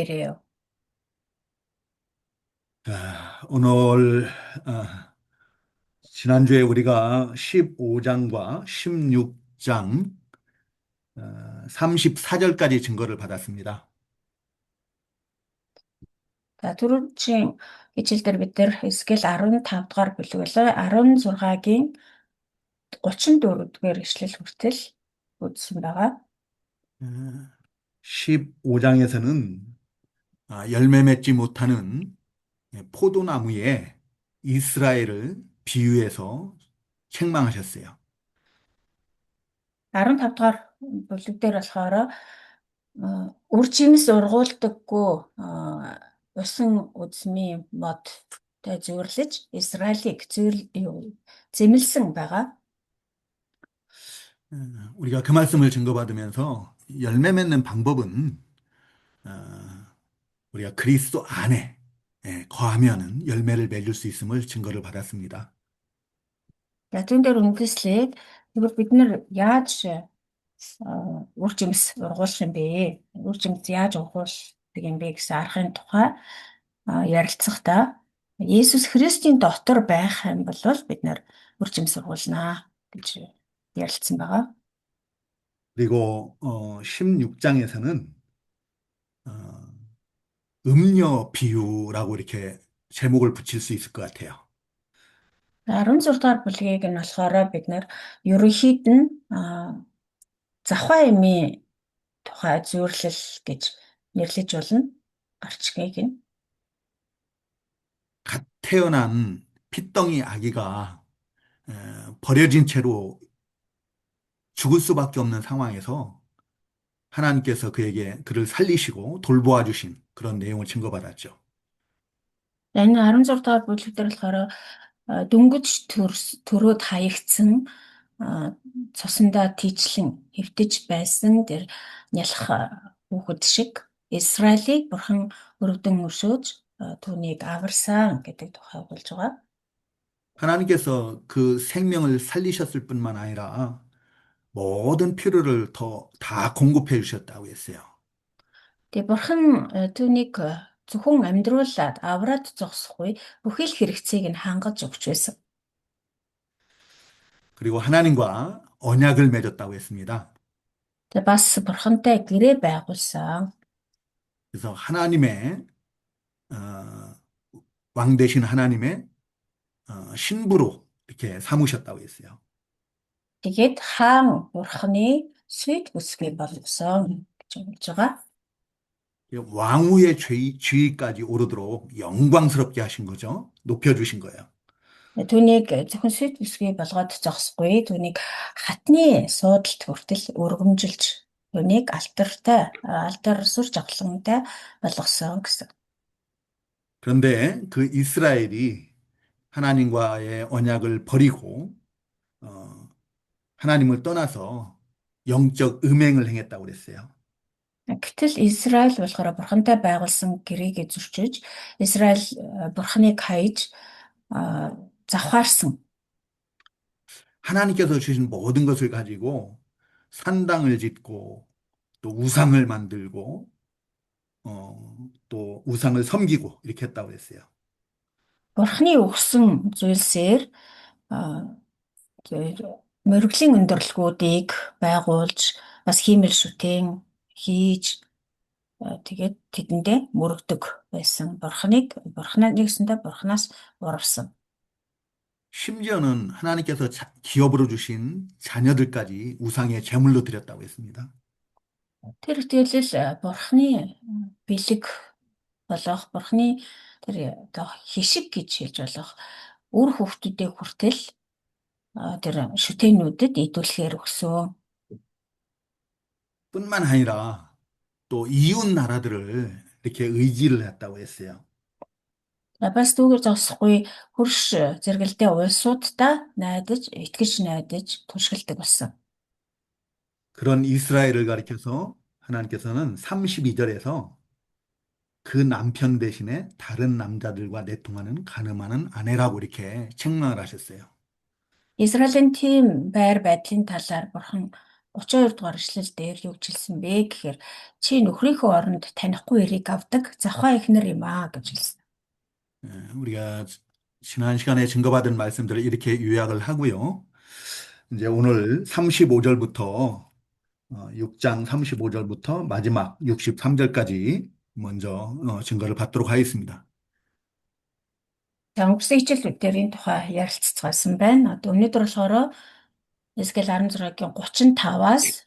이래요. 오늘 지난주에 우리가 15장과 16장 34절까지 증거를 받았습니다. За түрүүчийн хичээлдэр бид нэр Эс겔 15 дугаар бүлэг болоо 16-гийн 34-р ишлэл хүртэл үзсэн байгаа. 15장에서는 열매 맺지 못하는 포도나무에 이스라엘을 비유해서 책망하셨어요. 15 дугаар бүлэг дээр болохоор үр жимс ургуулдаггүй усан үзмийн модтой зүйрлэж Израилийг зэмлсэн байгаа. 우리가 그 말씀을 증거받으면서 열매 맺는 방법은 우리가 그리스도 안에 거하면은 열매를 맺을 수 있음을 증거를 받았습니다. За түүн дээр үндэслээд тэгвэл бид нэр яаж үр жимс ургуулах юм бэ? Үр жимс яаж ургуулдаг юм бэ гэсэн аргын тухай ярилцахдаа Есүс Христийн дотор байх юм бол бид нэр үр жимс ургуулнаа гэж ярилцсан байгаа. 그리고 16장에서는 음료 비유라고 이렇게 제목을 붙일 수 있을 것 같아요. 16 дугаар бүлгийг нь болохоор бид нэр ерөнхийд нь завхаа эмийн тухай зөвөрлөл гэж нэрлэж болно. гарчгийг нь. 갓 태어난 핏덩이 아기가 버려진 채로 죽을 수밖에 없는 상황에서 하나님께서 그를 살리시고 돌보아 주신 그런 내용을 증거받았죠. Энэ 16 дугаар бүлэг дээр болохоор дөнгөж төрөөд хаягдсан цусандаа тийчлэн хэвтэж байсан тэр нялх хүүхэд шиг Израилийг бурхан өрөвдөн өршөөж түүнийг аварсан гэдэг тухай болж байгаа. 하나님께서 그 생명을 살리셨을 뿐만 아니라 모든 필요를 다 공급해 주셨다고 했어요. Тэгээ бурхан түүнийг зөвхөн амьдруулад авраад зогсохгүй бүхэл хэрэгцээг нь хангаж өгч байсан. 그리고 하나님과 언약을 맺었다고 했습니다. Тэгээ бас бурхантай гэрээ байгуулсан. 그래서 하나님의 왕 되신 하나님의 신부로 이렇게 삼으셨다고 했어요. Тэгээд хаан бурханы süд бүсгүй болгосон гэж хэлж байгаа. 왕후의 지위까지 오르도록 영광스럽게 하신 거죠. 높여주신 거예요. Түүнийг зөвхөн süд бүсгүй болгоод зогсохгүй түүнийг хатны суудалд хүртэл өргөмжилж түүнийг алтар сүр жавхлантай болгосон гэсэн. 그런데 그 이스라엘이 하나님과의 언약을 버리고 하나님을 떠나서 영적 음행을 행했다고 그랬어요. Гэтэл Израиль болохоор бурхантай байгуулсан гэрээг зөрчиж Израиль бурханыг хайж завхаарсан. 하나님께서 주신 모든 것을 가지고 산당을 짓고 또 우상을 만들고 또 우상을 섬기고 이렇게 했다고 그랬어요. Бурханы өгсөн зүйлсээр мөрөглийн өндөрлгүүдийг байгуулж бас хиймэл шүтэн хийж тэгээд тэдэндээ мөрөгдөг байсан. бурханаас урвсан. 심지어는 하나님께서 기업으로 주신 자녀들까지 우상의 제물로 드렸다고 했습니다. Тэр ихтгэлэл бурханы бэлэг болох бурханы тэр хишиг гэж хэлж болох үр хүүхдүүдээ хүртэл тэр шүтэнүүдэд идүүлэхээр өгсөн. 뿐만 아니라 또 이웃 나라들을 이렇게 의지를 했다고 했어요. Бас түүгээр зогсохгүй хөрш зэрэгэлдээ улсуудаа итгэж найдаж туршилдаг болсон. 그런 이스라엘을 가리켜서 하나님께서는 32절에서 그 남편 대신에 다른 남자들과 내통하는 간음하는 아내라고 이렇게 책망을 하셨어요. Израилийн тийм байр байдлын талаар бурхан 32 дугаар эшлэл дээр юу гжилсэн бэ гэхээр чи нөхрийнхөө оронд танихгүй эрийг авдаг завхаа ихнэр юм аа гэж хэлсэн. 우리가 지난 시간에 증거받은 말씀들을 이렇게 요약을 하고요. 이제 오늘 35절부터 6장 35절부터 마지막 63절까지 먼저 증거를 받도록 하겠습니다. За өнгөрсөн хичээлүүд дээр энэ тухай ярилцсан байна. Одоо өнөөдөр болохоор Эзекиэл 16-гийн 35-аас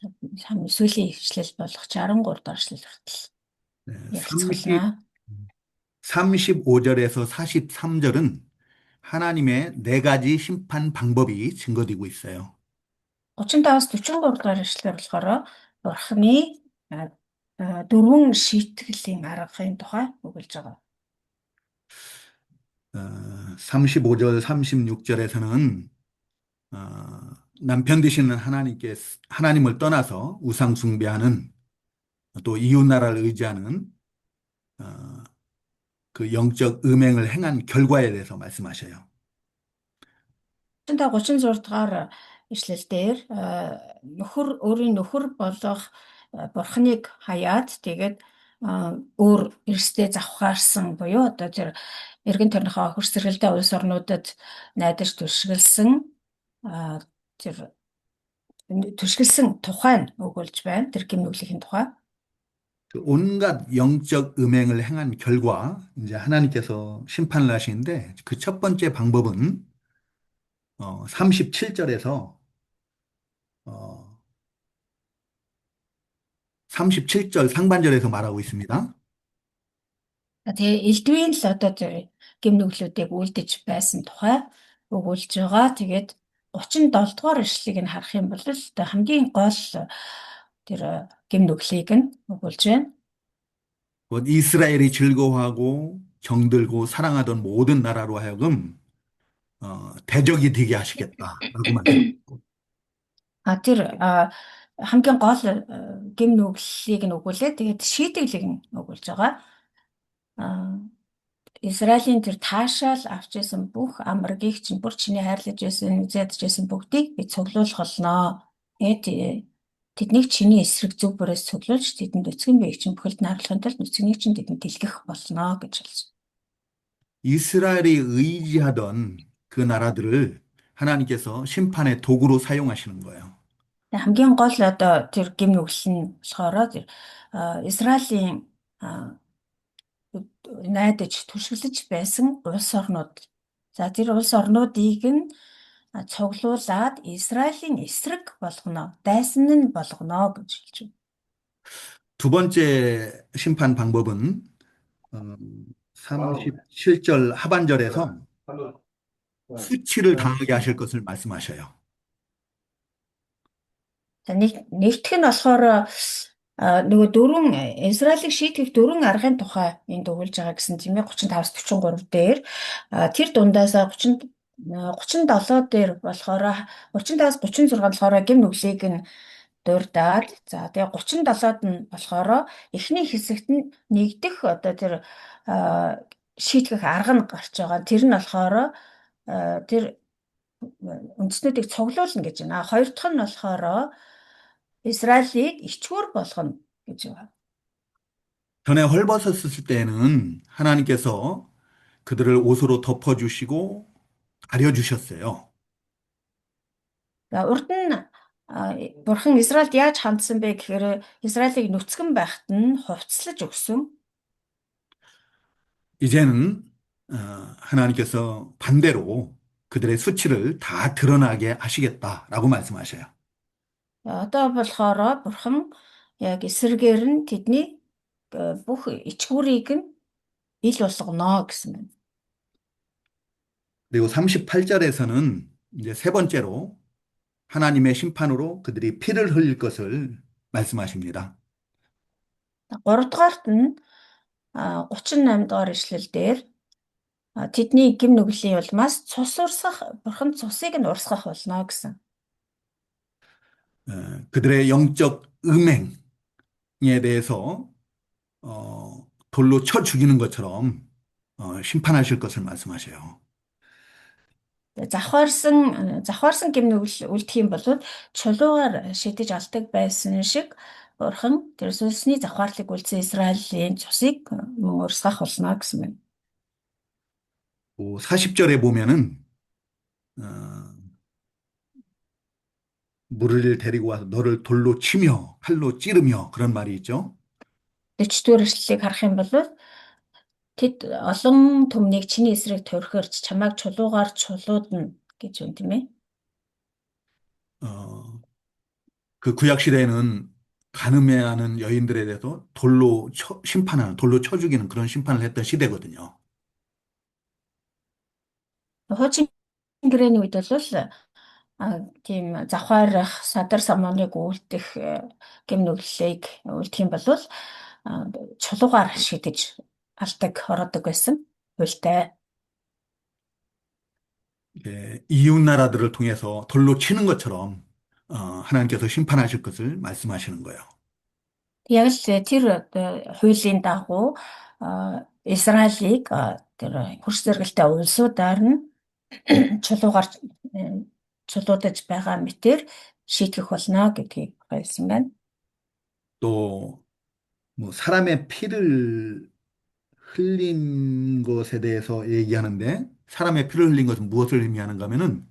сүүлийн ишлэл болох 63 дугаар ишлэл хүртэл 네, ярилцуулнаа. 35절에서 43절은 하나님의 네 가지 심판 방법이 증거되고 있어요. 35-аас 43 дугаар ишлэлээр болохоор Бурхны дөрвөн шийтгэлийн аргын тухай өгүүлж байгаа. 35절, 36절에서는 남편 되시는 하나님을 떠나서 우상 숭배하는 또 이웃 나라를 의지하는 그 영적 음행을 행한 결과에 대해서 말씀하셔요. 36 дугаар ишлэлдэр өөрийн нөхөр болох Бурхныг хаяад тэгээд өөр эрсдээ завхаарсан буюу одоо тэр эргэн тойрныхоо хөрс сэргэлдээ улс орнуудад найдаж тэр түшгэлсэн тухай нь өгүүлж байна. Тэр гимнүглийн тухай. 그 온갖 영적 음행을 행한 결과 이제 하나님께서 심판을 하시는데 그 첫 번째 방법은 37절에서 37절 상반절에서 말하고 있습니다. Тэгээ элдвийн л одоо тэр гимнүглүүдийг үлдэж байсан тухай өгүүлж байгаа. Тэгээд 37 дугаар ишлэгийг нь харах юм бол хамгийн гол тэр гимнүглийг нь өгүүлж байна. 곧 이스라엘이 즐거워하고 정들고 사랑하던 모든 나라로 하여금 대적이 되게 하시겠다라고 말씀하셨고 Тэр хамгийн гол гимнүглийг нь өгүүлээ. Тэгээд шийдэглийг нь өгүүлж байгаа. Израилийн тэр таашаал авч исэн бүх амргийг чинь бүр чиний хайрлаж байсан, үзээд байсан бүгдийг би цуглуулах болно. Тэднийг чиний эсрэг зөв бүрээс цуглуулж тэдэнд эцгэн биеийг чинь бүхэлд наарлахын тулд эцэгнийг чинь тэдэнд дэлгэх болно гэж хэлсэн. 이스라엘이 의지하던 그 나라들을 하나님께서 심판의 도구로 사용하시는 거예요. хамгийн гол одоо тэр гимнүгэл нь болохоор тэр Израилийн найдаж түшиглэж байсан улс орнууд. За тэр улс орнуудыг нь цуглуулад Израилийн эсрэг болгоно, дайсан нь болгоно гэж хэлж байна. 두 번째 심판 방법은 37절 하반절에서 수치를 당하게 하실 것을 말씀하셔요. За нэгдүгт нь болохоор нөгөө дөрвөн Израилийг шийтгэх дөрвөн аргын тухай энд өгүүлж байгаа гэсэн тийм ээ 35-аас 43 дээр тэр дундаасаа 37 дээр болохоор 35-аас 36 болохоор гимнүглийг нь дурдаад за тэгээ 37-д нь болохоор эхний хэсэгт нь нэгдэх одоо тэр шийтгэх арга нь гарч байгаа. Тэр нь болохоор тэр үндэстнүүдийг цуглуулна гэж байна. Хоёр дахь нь болохоор Израилийг ичгүүр болгоно гэж байна. 전에 헐벗었을 때는 하나님께서 그들을 옷으로 덮어주시고 가려주셨어요. Урд нь Бурхан Израильд яаж хандсан бэ гэхээр Израилийг нүцгэн байхад нь хувцлаж өгсөн. 이제는 하나님께서 반대로 그들의 수치를 다 드러나게 하시겠다라고 말씀하셔요. Одоо болохоор Бурхан яг эсрэгээр нь тэдний бүх ичгүүрийг нь ил болгоно гэсэн байна. 그리고 38절에서는 이제 세 번째로 하나님의 심판으로 그들이 피를 흘릴 것을 말씀하십니다. 3 дугаарт нь 38 дугаар ишлэл дээр тэдний гимнүглийн улмаас цус урсгах, Бурхан цусыг нь урсгах болно гэсэн. 그들의 영적 음행에 대해서 돌로 쳐 죽이는 것처럼 심판하실 것을 말씀하셔요. завхаарсан гимнүгэл үлдэх юм бол чулуугаар шидэж алдаг байсан шиг Бурхан тэр сүнсний завхаарлыг үлдсэн Израилийн цусыг мөн урсгах болно гэсэн байна. 40절에 보면은 어, 무리를 데리고 와서 너를 돌로 치며 칼로 찌르며 그런 말이 있죠. 40-р эшлэлийг харах юм бол тэд олон түмнийг чиний эсрэг тойрхорч чамайг чулуугаар чулуудна гэж байна тийм ээ. 어, 그 구약 시대에는 간음해하는 여인들에 대해서 돌로 심판하는, 돌로 쳐 죽이는 그런 심판을 했던 시대거든요. Хуучин гэрээний үед бол тийм завхаарах садар самууныг үлдэх гэм нүглэлийг үлдэх юм бол чулуугаар шидэж алдаг ороодог байсан хуультай. 이웃 나라들을 통해서 돌로 치는 것처럼 하나님께서 심판하실 것을 말씀하시는 거예요. Яг л тэр хуулийн дагуу Израилийг тэр хөрс зэрэгэлтэй улсуудаар нь чулуугаар чулуудаж байгаа мэтэр шийтгэх болно гэдгийг хэлсэн байна. 또 뭐 사람의 피를 흘린 것에 대해서 얘기하는데 사람의 피를 흘린 것은 무엇을 의미하는가 하면은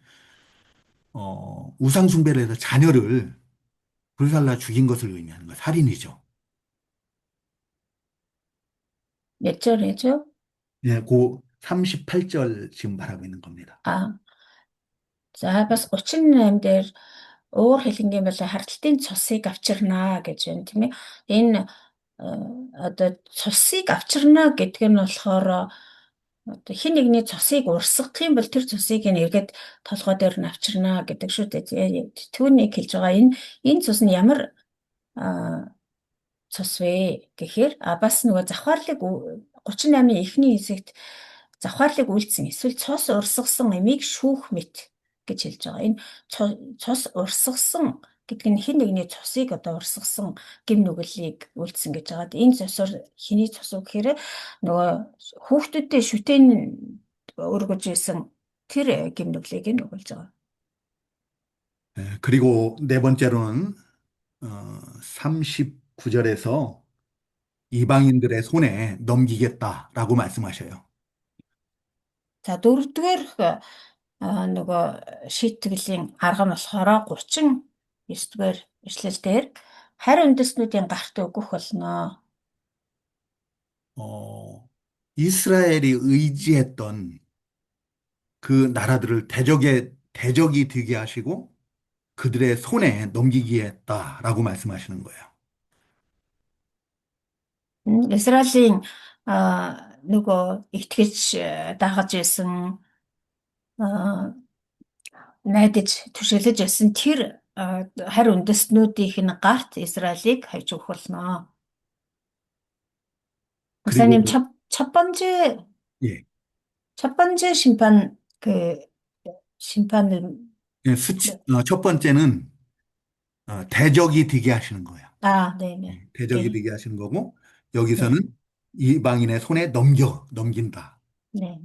우상 숭배를 해서 자녀를 불살라 죽인 것을 의미하는 거예요. 살인이죠. 몇 절이죠? 예, 그 38절 지금 말하고 있는 겁니다. За бас 38 дээр өөр хэлэнгийн бол харталтын цусыг авчирнаа гэж байна тийм ээ. Энэ одоо цусыг авчирнаа гэдэг нь болохоор одоо хин нэгний цусыг урсгах юм бол тэр цусыг эргээд толгой дээр нь авчирнаа гэдэг шүү дээ. Түүнийг хэлж байгаа энэ цус нь ямар цус вэ гэхээр бас нөгөө завхаарлыг 38-ны эхний хэсэгт завхаарлыг үйлдсэн эсвэл цус урсгасан эмийг шүүх мэт гэж хэлж байгаа. Энэ цус урсгасан гэдэг нь хэн нэгний цусыг одоо урсгасан гэм нүглийг үйлдсэн гэж байгаа. Энэ цусаар хэний цус вэ гэхээр нөгөө хүүхдүүдэд шүтэн өргөж исэн тэр гэм нүглийг нь өгүүлж байгаа. 그리고 네 번째로는 39절에서 이방인들의 손에 넘기겠다라고 말씀하셔요. За дөрөвдүгээр нөгөө шийтгэлийн арга нь болохоор 39-р эшлэлдэр харь үндэстнүүдийн гарт өгөх болно. 이스라엘이 의지했던 그 나라들을 대적이 되게 하시고 그들의 손에 넘기게 했다라고 말씀하시는 거예요. Израилийн нөгөө итгэж дагаж исэн найдаж түшиглэж байсан тэр харь үндэстнүүдийнх нь гарт Израилийг хавьж өгөх болно. 목사님, 그리고 예, 첫 번째 심판은, 예, 첫 번째는 대적이 되게 하시는 거예요. 네네. 대적이 네, 되게 하시는 거고 네, 여기서는 이방인의 손에 넘긴다. 네,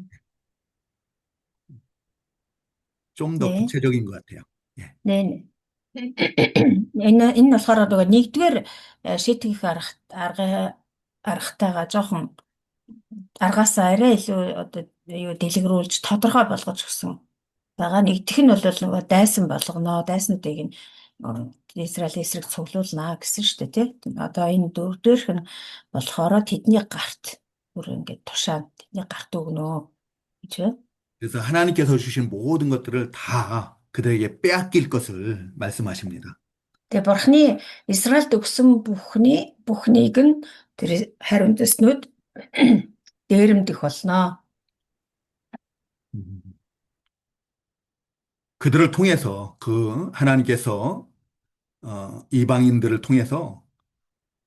좀 더 네, 구체적인 것 같아요. 예. 네. Энэ болохоор нөгөө нэгдүгээр шийтгэх аргатайгаа жоохон аргаасаа арай илүү одоо юу дэлгэрүүлж тодорхой болгож өгсөн байгаа. Нэгдүгт нь бол нөгөө дайсан болгоно. Дайснуудыг нь Израиль эсрэг цуглуулнаа гэсэн шүү дээ тий. Одоо энэ дөрөвдүгээрх нь болохоор тэдний гарт бүр ингээд тушаад тэдний гарт өгнө гэж байна. 그래서 하나님께서 주신 모든 것들을 다 그들에게 빼앗길 것을 말씀하십니다. Тэгээ Бурхны Израильд өгсөн бүхнийг нь тэр харь үндэстнүүд дээрэмдэх болно. 그들을 통해서 하나님께서 이방인들을 통해서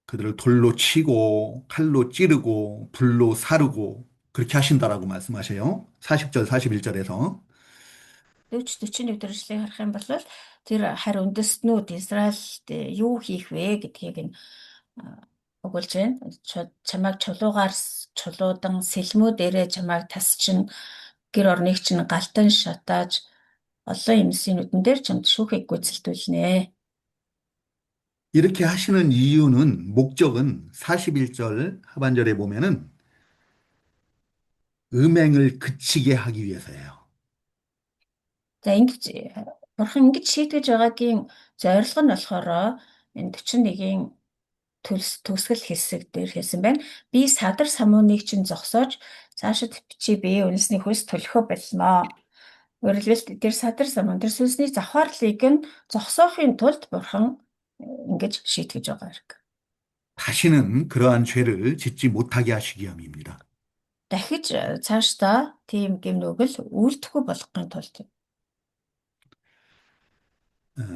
그들을 돌로 치고 칼로 찌르고 불로 사르고 그렇게 하신다라고 말씀하셔요. 40절, 41절에서. 40-41 дөрвөлийг харах юм бол тэр харь үндэстнүүд Израильд юу хийх вэ гэдгийг нь өгүүлж байна. Чамайг чулуугаар чулуудан сэлмүүдээрээ чамайг тасчин гэр орныг чинь галтан шатааж олон юмсийн нүдэн дээр чамд шүүхийг гүйцэлдүүлнэ. 이렇게 하시는 이유는, 목적은 41절 하반절에 보면은 음행을 그치게 하기 위해서예요. За ингэж бурхан ингэж шийтгэж байгаагийн зорилго нь болохоор энэ 41-ийн төгсгөл хэсэг дээр хэлсэн байна. Би садар самууныг чинь зогсоож цаашид бичи бие үнэсний хөлс төлөхөө болно. Өөрөлдвөл тэр садар самуун тэр сүнсний завхаарлыг нь зогсоохын тулд бурхан ингэж шийтгэж байгаа хэрэг. 다시는 그러한 죄를 짓지 못하게 하시기 위함입니다. Дахиж цаашдаа тийм гэмнүгэл үйлдэхгүй болгохын тулд.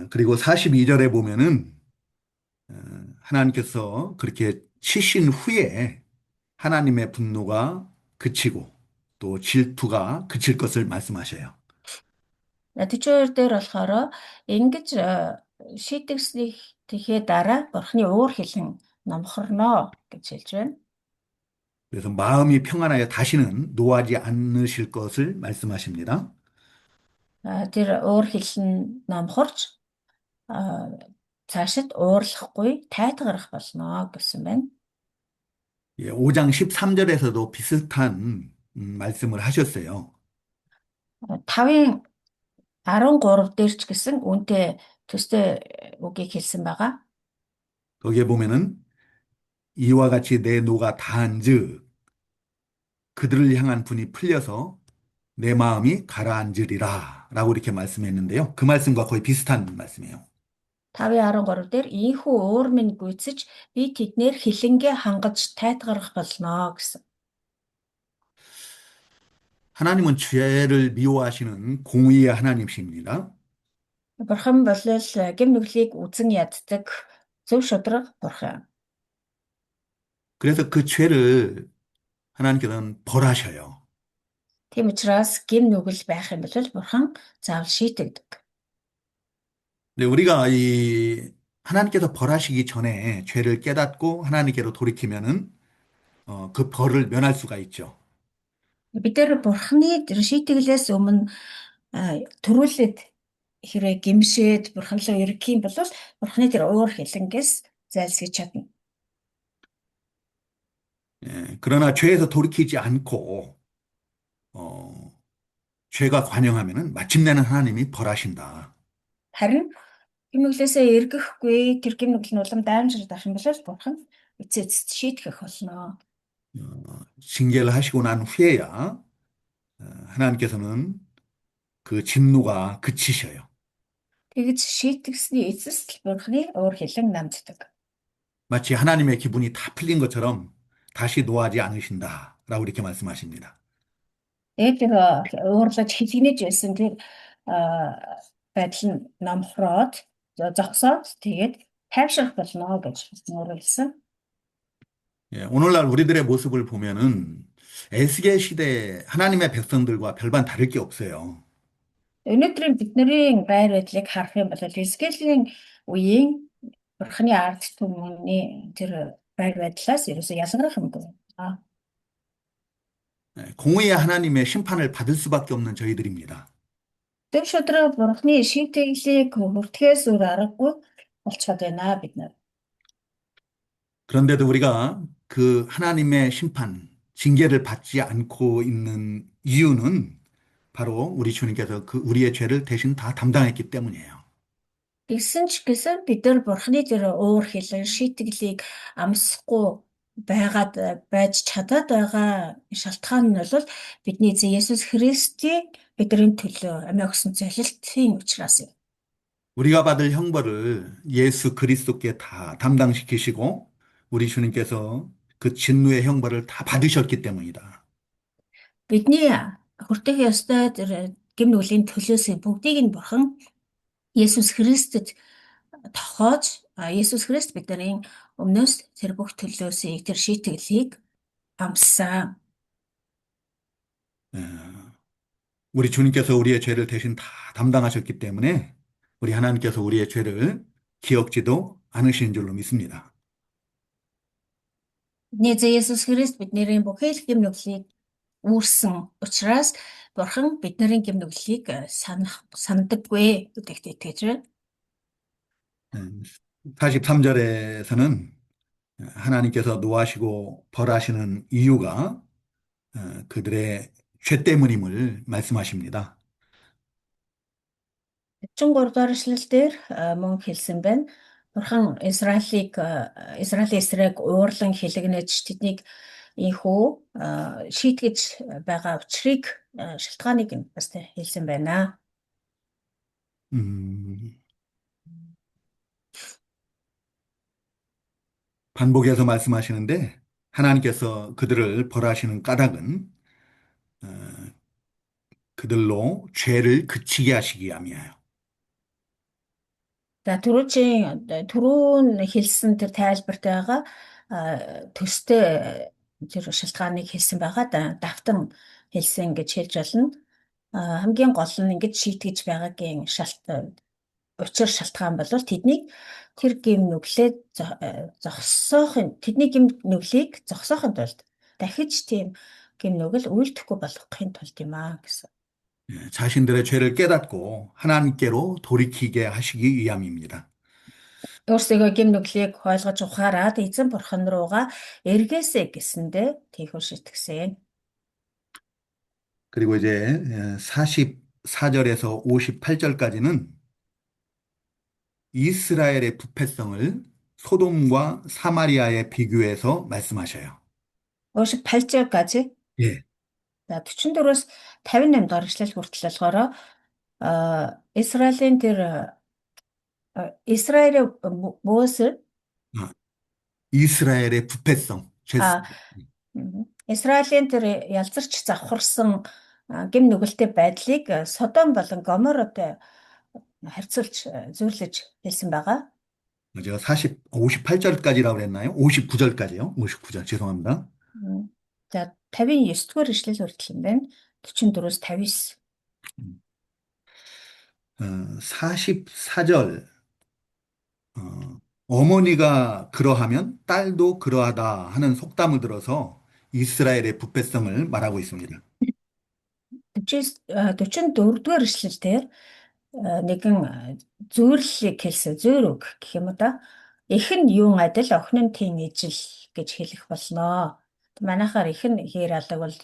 그리고 42절에 보면은 하나님께서 그렇게 치신 후에 하나님의 분노가 그치고 또 질투가 그칠 것을 말씀하셔요. 42 дээр болохоор ингэж шийтгсний тэгэхээр дараа бурхны уур хилэн номхорно гэж хэлж байна. 그래서 마음이 평안하여 다시는 노하지 않으실 것을 말씀하십니다. Тэр уур хилэн номхорч цаашид уурлахгүй тайтгарах болно гэсэн байна. 예, 5장 13절에서도 비슷한 말씀을 하셨어요. 5-ын 13 дээр ч гэсэн үүнтэй төстэй үгийг хэлсэн байгаа. 거기에 보면은 이와 같이 내 노가 다한즉 그들을 향한 분이 풀려서 내 마음이 가라앉으리라 라고 이렇게 말씀했는데요. 그 말씀과 거의 비슷한 말씀이에요. 5-13 дээр ийхүү уур минь гүйцэж би тэднэр хилэнгээ хангаж тайтгарах болно гэсэн. 하나님은 죄를 미워하시는 공의의 하나님이십니다. Бурхан бол гэм нүглийг үзэн яддаг зөв шударга бурхан. 그래서 그 죄를 하나님께서는 벌하셔요. Тийм учраас гэм нүгэл байх юм бол бурхан заавал шийтэгдэг. 근데 우리가 이 하나님께서 벌하시기 전에 죄를 깨닫고 하나님께로 돌이키면은 그 벌을 면할 수가 있죠. Бид нар бурханы тэр шийтгэлээс өмнө төрүүлээд хэрэг гимшээд бурхан руу эргэх юм бол бурханы тэр уур хилэнгээс зайлсхийж чадна. 예, 그러나 죄에서 돌이키지 않고 죄가 관영하면은 마침내는 하나님이 벌하신다. Харин гимнүглээсээ эргэхгүй тэр гимнүгэл нь улам даймжирд авах юм бол бурхан эцэст шийтгэх болно. 징계를 하시고 난 후에야 하나님께서는 그 진노가 그치셔요. Тэгж шийтгсний эцэст бурханы уур хилэн намждаг. 마치 하나님의 기분이 다 풀린 것처럼 다시 노하지 않으신다라고 이렇게 말씀하십니다. Тэгээд тэр уурлаж хилэгнэж байсан тэр байдал нь номхроод зогсоод тэгээд тайвшрах болно гэж нуурлсан. 예, 오늘날 우리들의 모습을 보면은 에스겔 시대 하나님의 백성들과 별반 다를 게 없어요. Өнөөдрийн бидний байр байдлыг харах юм бол Эзекиэлийн үеийн бурханы ард түмний тэр байр байдлаас ерөөсөө ялгарах юмгүй. 공의의 하나님의 심판을 받을 수밖에 없는 저희들입니다. Тэр шудраг бурханы шийтгэлийг хүртгээс өөр аргагүй болчиход байна бид нар. 그런데도 우리가 그 하나님의 심판, 징계를 받지 않고 있는 이유는 바로 우리 주님께서 그 우리의 죄를 대신 다 담당했기 때문이에요. Гэсэн ч гэсэн бид нар бурханы тэр уур хилэн шийтгэлийг амсахгүй байж чадаад байгаа шалтгаан нь бол бидний эзэн Есүс Христийн бидний төлөө амиа өгсөн залилтын учраас юм. 우리가 받을 형벌을 예수 그리스도께 다 담당시키시고 우리 주님께서 그 진노의 형벌을 다 받으셨기 때문이다. Бидний хүртэх ёстой тэр гэм нүглийн төлөөсөө бүгдийг нь бурхан Есүс Христэд тохоож Есүс Христ бидний өмнөөс тэр бүх төлөөсийг тэр шийтгэлийг амссан. 예, 우리 주님께서 우리의 죄를 대신 다 담당하셨기 때문에 우리 하나님께서 우리의 죄를 기억지도 않으시는 줄로 믿습니다. Эзэн Есүс Христ бидний бүхэл гэм нүглийг үүрсэн учраас Бурхан бидний гэм нүглийг санадаггүй гэдэгт итгэж байна. 43절에서는 하나님께서 노하시고 벌하시는 이유가 그들의 죄 때문임을 말씀하십니다. 43 дугаар эшлэлдэр мөн хэлсэн байна. Бурхан Израилийн эсрэг уурлан хэлэгнэж тэднийг ийхүү шийтгэж байгаа учрыг шалтгааныг нь бас хэлсэн байна. 음, 반복해서 말씀하시는데 하나님께서 그들을 벌하시는 까닭은 어, 그들로 죄를 그치게 하시기 위함이에요. За түрүүн хэлсэн тэр тайлбарт байгаа төстэй тэр шалтгааныг хэлсэн байгаа да давтан хэлсэн гэж хэлж болно. Хамгийн гол нь ингэж шийтгэж байгаагийн учир шалтгаан бол тэднийг тэр гэм нүглээ тэдний гэм нүглийг зогсоохын тулд дахиж тийм гэм нүгэл үйлдэхгүй болгохын тулд юм аа гэсэн. 자신들의 죄를 깨닫고 하나님께로 돌이키게 하시기 위함입니다. Өөрсдөө гэм нүглийг ойлгож ухаарад эзэн бурхан руугаа эргээсэй гэсэндээ тийхүү шитгэсэн. 그리고 이제 44절에서 58절까지는 이스라엘의 부패성을 소돔과 사마리아에 비교해서 말씀하셔요. 58절까지 예. за 44-өөс 58 дугаар эшлэл хүртэл болохоор Израилийн тэр Израилийн бөөсөр 아, 이스라엘의 부패성, 죄성. Израилийн тэр ялзарч завхарсан гэм нүгэлтэй байдлыг Содом болон Гомортой харьцуулж зүйрлэж хэлсэн байгаа. 제가 58절까지라고 그랬나요? 59절까지요. 59절, 죄송합니다. За 59 дугаар эшлэл хүртэл юм байна. 44-өөс 59. 44절, 어머니가 그러하면 딸도 그러하다 하는 속담을 들어서 이스라엘의 부패성을 말하고 있습니다. 44 дугаар эшлэлээр нэгэн зүйрлэлийг хэлсэн зүйр үг гэх юм уу да. Их нь юун адил охин нь тийм ижил гэж хэлэх болно. Манайхаар их нь хээр алаг бол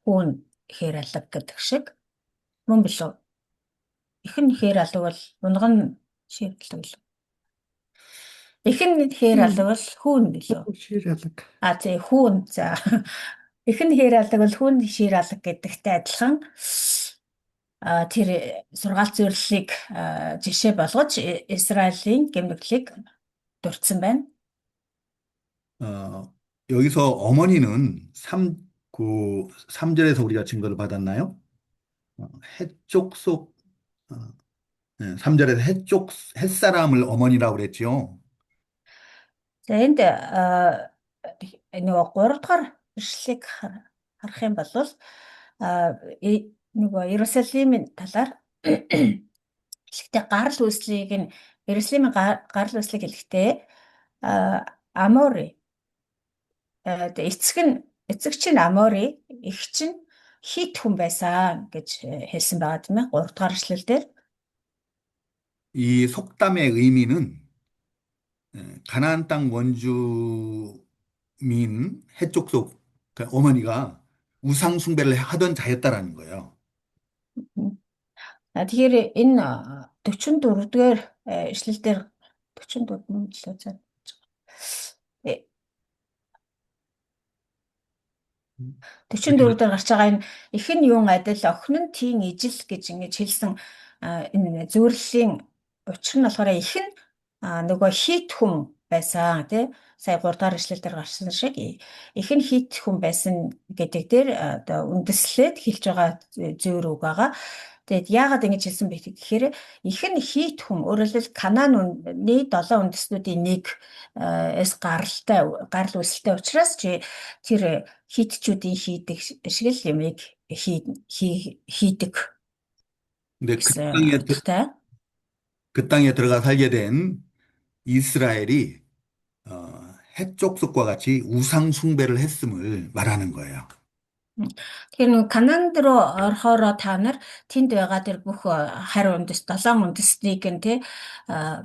хүүн хээр алаг гэдэг шиг мөн билүү? Их нь хээр алаг бол унга нь шир алаг билүү? Их нь хээр алаг бол хүүн билүү? Тий хүүн. За их нь хээр алаг бол хүүн шир алаг гэдэгтэй адилхан тэр сургаалт зөвлөлийг жишээ болгож Израилийн гэмнүглийг дурдсан байна. 여기서 어머니는 3절에서 우리가 증거를 받았나요? 해쪽 속, 3절에서 해쪽 햇사람을 어머니라고 그랬죠. За энд нөгөө 3 дахь ишлэлийг харах юм бол нөгөө Иерусалимын талаар эхлэхдээ гарал үүслийг нь Иерусалимын гарал үүслийг хэлэхдээ Амори эцэг чинь Амори, эх чинь Хит хүн байсан гэж хэлсэн байгаа тийм ээ 3 дахь ишлэл дээр. 이 속담의 의미는 가나안 땅 원주민 해쪽 속 그러니까 어머니가 우상 숭배를 하던 자였다라는 거예요. Тэгэхээр энэ 44 дугаар ишлэлдэр 44 мөн л үү. 44 дээр гарч байгаа энэ их нь юун адил охин нь тийм ижил гэж ингэж хэлсэн энэ зөвлөлийн учир нь болохоор их нь нөгөө хит хүн байсан тий сая 3 дахь ишлэл дээр гарсан шиг их нь хит хүн байсан гэдэг дээр одоо үндэслээд хэлж байгаа зөөр үг байгаа. Тэгэд яагаад ингэж хэлсэн бэ гэхээр их нь хит хүн өөрөөр хэлбэл Канааны 7 үндэстнүүдийн нэг эс гарал үүсэлтэй учраас тэр хитчүүдийн хийдэг шиг л юмыг хийдэг. 근데 гэсэн. 그 땅에 들어가 살게 된 이스라엘이 해쪽 속과 같이 우상 숭배를 했음을 말하는 거예요. Тэгэхээр нэг Канаанд руу орохороо та нар тэнд байгаа тэр бүх харь үндэс, долоон үндэстнийг нь тий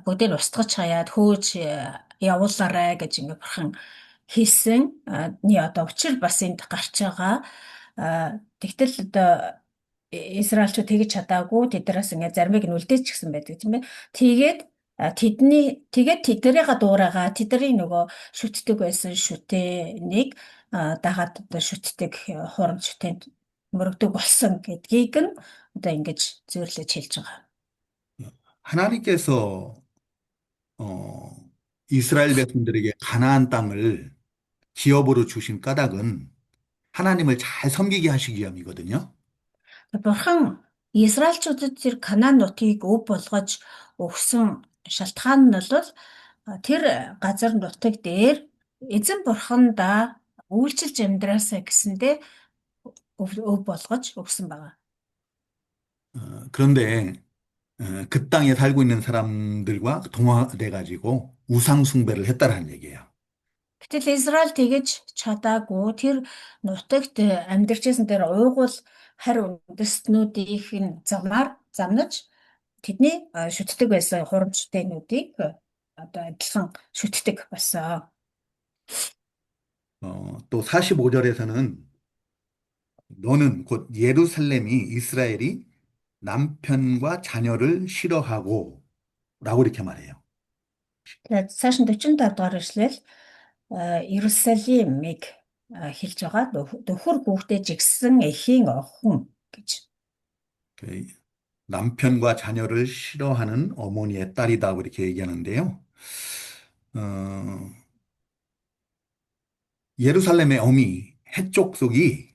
бүгдийг нь устгаж хаяад хөөж явуулаарай гэж ингээ бурхан хийсэн. Одоо учир бас энд гарч байгаа. Тэгтэл одоо Израильчууд тэгж чадаагүй тэднээс ингээ заримыг нь үлдээч гисэн байдаг тийм ээ. Тэгээд тэгээд тэднийга дуурайгаа тэдний нөгөө шүтдэг байсан шүтэнийг дагаад одоо шүтдэг хурам шүтэнд мөрөгдөг болсон гэдгийг нь одоо ингэж зөвөрлөж хэлж байгаа. 하나님께서 어, 이스라엘 백성들에게 가나안 땅을 기업으로 주신 까닭은 하나님을 잘 섬기게 하시기 위함이거든요. Бурхан Израильчуудад тэр Канаан нутгийг өв болгож өгсөн шалтгаан нь бол тэр газар нутаг дээр эзэн бурхандаа үйлчилж амьдраасаа гэсэндээ өв болгож өгсөн байгаа. 그런데 그 땅에 살고 있는 사람들과 동화돼 가지고 우상 숭배를 했다라는 얘기예요. Гэтэл Израиль тэгэж чадаагүй тэр нутагт амьдарч байсан тэр уйгуул харь үндэстнүүдийнх нь замнаж тэдний шүтдэг байсан хурамчтайнуудыг одоо адилхан шүтдэг болсон. 또 45절에서는 너는 곧 예루살렘이 이스라엘이 남편과 자녀를 싫어하고 라고 이렇게 말해요. Тэгээд цааш нь 45 дугаар ишлэл Иерусалимыг хэлж байгаа нөхөр хүүхдээ жигсэн эхийн охин гэж. 그 남편과 자녀를 싫어하는 어머니의 딸이다 이렇게 얘기하는데요. 어, 예루살렘의 어미 해쪽 속이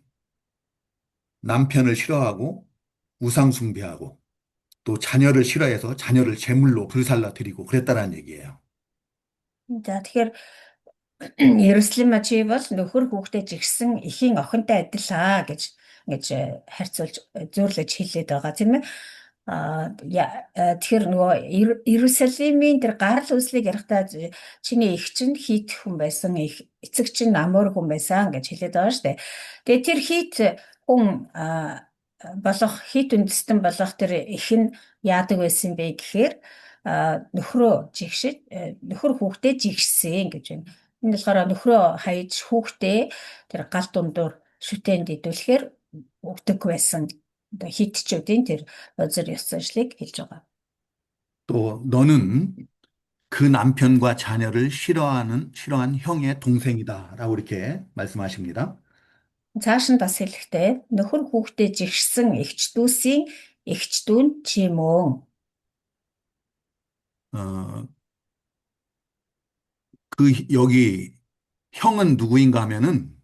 남편을 싫어하고 우상 숭배하고 또 자녀를 싫어해서 자녀를 제물로 불살라 드리고 그랬다라는 얘기예요. За тэгэхээр Иерусалим чи бол нөхөр хүүхдээ жигсэн эхийн охинтой адилаа гэж харьцуулж зөөрлөж хэлээд байгаа тийм ээ. Тэгэхээр нөгөө Иерусалимийн тэр гарал үүслийг ярихдаа чиний эх чинь хит хүн байсан, эцэг чинь амур хүн байсан гэж хэлээд байгаа шүү дээ. Тэгээ тэр хит хүн болох хит үндэстэн болох тэр эх нь яадаг байсан бэ гэхээр нөхөр хүүхдээ жигсэн гэж байна. Энэ болохоор нөхрөө хаяж хүүхдээ тэр гал дундуур шүтээнд идүүлэхээр өгдөг байсан. Одоо хитчүүдийн тэр озер ёс заншлыг хэлж байгаа. 또 너는 그 남편과 자녀를 싫어한 형의 동생이다라고 이렇게 말씀하십니다. Цааш нь бас хэлэхдээ нөхөр хүүхдээ жигсэн эгч дүүсийн эгч дүүн чи мөн. 여기 형은 누구인가 하면은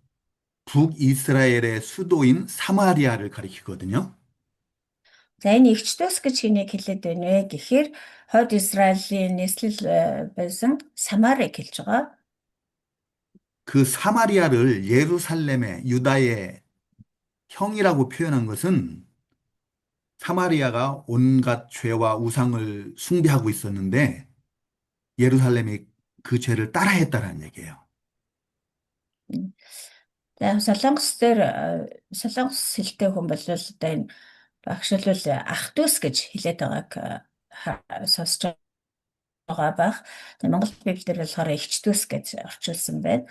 북이스라엘의 수도인 사마리아를 가리키거든요. За энэ эгч дүүс гэж хэнийг хэлээд байна вэ гэхээр хойд Израилийн нийслэл байсан Самарыг хэлж байгаа. 그 사마리아를 예루살렘의 유다의 형이라고 표현한 것은 사마리아가 온갖 죄와 우상을 숭배하고 있었는데 예루살렘이 그 죄를 따라했다라는 얘기예요. За солонгос хэлтэй хүн бол одоо энэ багшлал ах дүүс гэж хэлээд байгааг сонсож байгаа байх. Тэгээ Монгол Библиэр болохоор эгч дүүс гэж орчуулсан байна.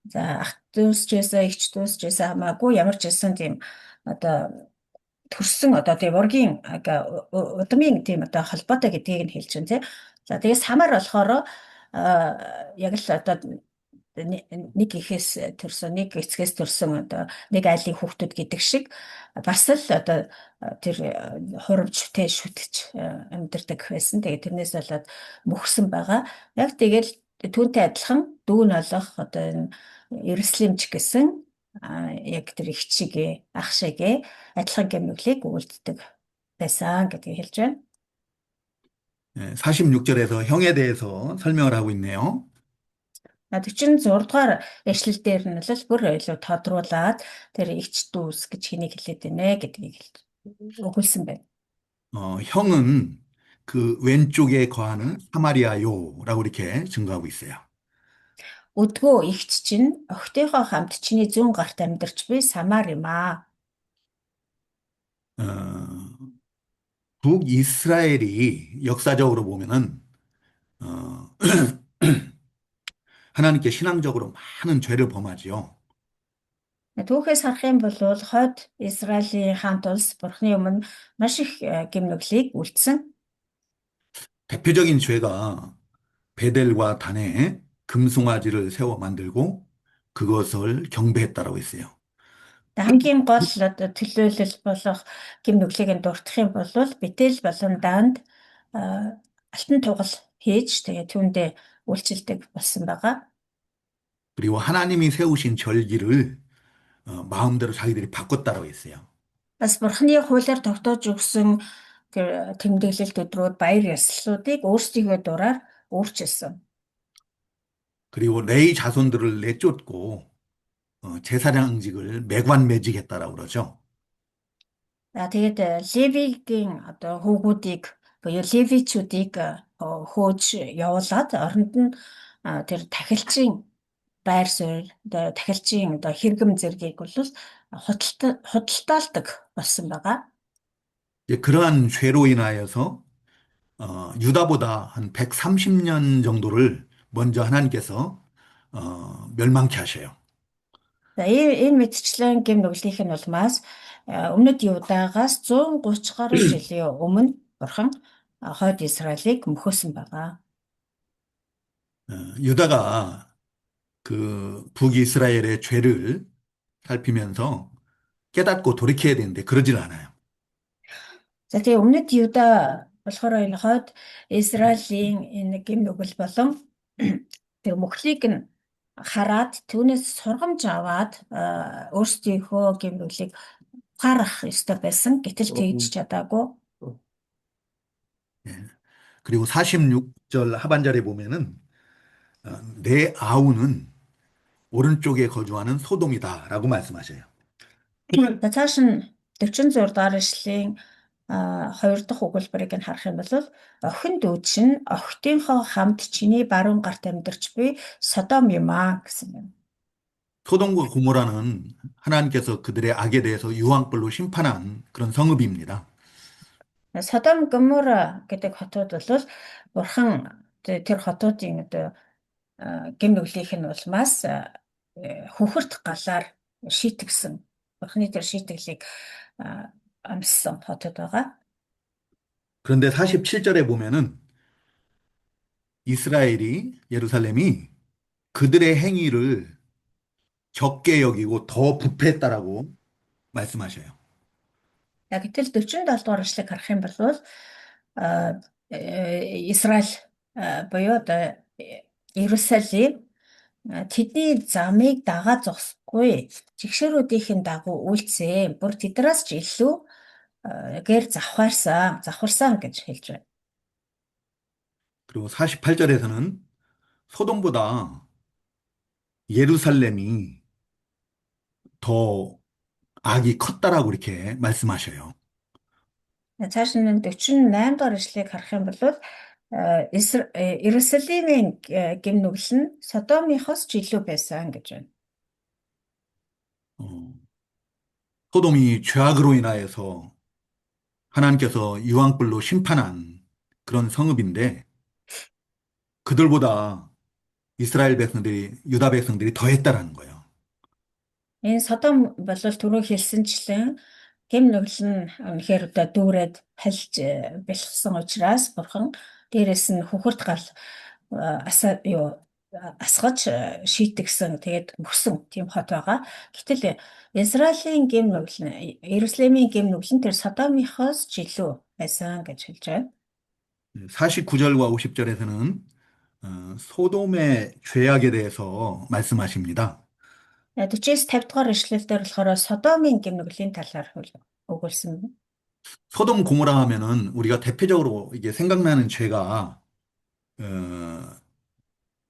За ах дүүс ч гэсэн эгч дүүс ч гэсэн хамаагүй ямар ч гэсэн тийм одоо төрсөн одоо тийм ургийн удмын тийм одоо холбоотой гэдгийг нь хэлж байна тий. За тэгээ самар болохоор яг л одоо нэг ихээс төрсөн нэг эцгээс төрсөн одоо нэг айлын хүүхдүүд гэдэг шиг бас л одоо тэр хурамчтай шүтж амьдардаг байсан. Тэгээ тэрнээс болоод мөхсөн байгаа. Яг тэгэл түүнтэй адилхан дүүн олох одоо энэ Иерусалимч гэсэн яг тэр их чигээ ах шигээ адилхан гэмнүглийг үйлддэг байсан гэдгийг хэлж байна. 46절에서 형에 대해서 설명을 하고 있네요. 46 дугаар эшлэл дээр нь л бүр илүү тодруулаад тэр эгч дүүс гэж хэнийг хэлээд байна гэдгийг өгүүлсэн байна. 형은 그 왼쪽에 거하는 사마리아요라고 이렇게 증거하고 있어요. Өдгөө эгч чинь охтынхоо хамт чиний зүүн гарт амьдарч буй самар юм аа. 어, 북이스라엘이 역사적으로 보면은 어, 하나님께 신앙적으로 많은 죄를 범하지요. Түүхээс харах юм бол хойд Израилийн хамт улс Бурхны өмнө маш их гэмнүглийг үлдсэн. 대표적인 죄가 베델과 단에 금송아지를 세워 만들고 그것을 경배했다라고 했어요. Хамгийн гол одоо төлөөлөл болох гэмнүглийг дурдах юм бол Бэтэл болон Данд алтан тугал хийж тэгээ түүндээ үйлчлдэг болсон байгаа. 그리고 하나님이 세우신 절기를 마음대로 자기들이 바꿨다라고 했어요. Бас Бурхны хуулиар тогтоож өгсөн тэр тэмдэглэлт өдрүүд баяр ёслолуудыг өөрсдийнхөө дураар өөрчилсөн. 그리고 레위 자손들을 내쫓고 제사장직을 매관매직했다라고 그러죠. За тэгээд Левигийн одоо хүүгүүдийг буюу левичүүдийг хөөж явуулаад оронд нь тэр тахилчийн байр суурь одоо тахилчийн одоо хэрэгэм зэргийг бол худалдаалдаг болсон байгаа. 이제 그러한 죄로 인하여서 유다보다 한 130년 정도를 먼저 하나님께서 멸망케 하셔요. За энэ мэдчлэн гэм нүглийнх нь улмаас өмнөд Юдагаас 130 гаруй жилийн өмнө Бурхан хойд Израилийг мөхөөсөн байгаа. 유다가 그 북이스라엘의 죄를 살피면서 깨닫고 돌이켜야 되는데 그러질 않아요. За тэгээ өмнөд Юда болохоор энэ хойд Израилийн энэ гэм нүгэл болон тэр мөхлийг нь хараад түүнээс сургамж аваад өөрсдийнхөө гэм нүглийг ухаарах ёстой байсан. Гэтэл тэгж чадаагүй. 예. 그리고 46절 하반절에 보면은 내 아우는 오른쪽에 거주하는 소돔이다라고 말씀하셔요. За цааш нь 46 дугаар эшлэлийн хоёр дахь өгүүлбэрийг нь харах юм бол охин дүүд чинь охтынхоо хамт чиний баруун гарт амьдарч буй Содом юм аа гэсэн юм. 소돔과 고모라는 하나님께서 그들의 악에 대해서 유황불로 심판한 그런 성읍입니다. Содом Гомора гэдэг хотууд бол бурхан тэр хотуудын одоо гэм нүглийнх нь улмаас хөхөрт галаар шийтгсэн. Бурханы тэр шийтгэлийг амссан хотууд байгаа. 그런데 47절에 보면은 이스라엘이, 예루살렘이 그들의 행위를 적게 여기고 더 부패했다라고 말씀하셔요. Яг гэтэл 47 дугаар эшлэгийг харах юм бол Израиль буюу одоо Иерусалим тэдний замыг дагаа зогсохгүй жигшэрүүдийн дагуу үйлцээ. Бүр тэднээс ч илүү гэр завхарсан гэж хэлж байна. 그리고 48절에서는 소돔보다 예루살렘이 더 악이 컸다라고 이렇게 말씀하셔요. Цааш нь 48 дугаар эшлэгийг харах юм бол Иерусалимийн гэм нүгэл нь Содомынхоос ч илүү байсан гэж байна. 소돔이 죄악으로 인하여서 하나님께서 유황불로 심판한 그런 성읍인데 그들보다 이스라엘 백성들이, 유다 백성들이 더 했다라는 거예요. Энэ Содом бол түрүү хэлсэнчлэн гэм нүгэл нь үнэхээр одоо дүүрээд хальж бэлгсэн учраас бурхан дээрэс нь хөхөрт гал асгаж шийтгсэн тэгээд мөсөн тийм хот байгаа. Гэтэл Израилийн гэм нүгэл нь Иерусалимийн гэм нүгэл нь тэр Содомынхоос ч илүү байсан гэж хэлж байна. 49절과 50절에서는 소돔의 죄악에 대해서 말씀하십니다. 40-с 50 дугаар эшлэлдэр болохоор Содомын гэм нүглийн талаар өгүүлсэн. 소돔 고모라 하면은 우리가 대표적으로 이게 생각나는 죄가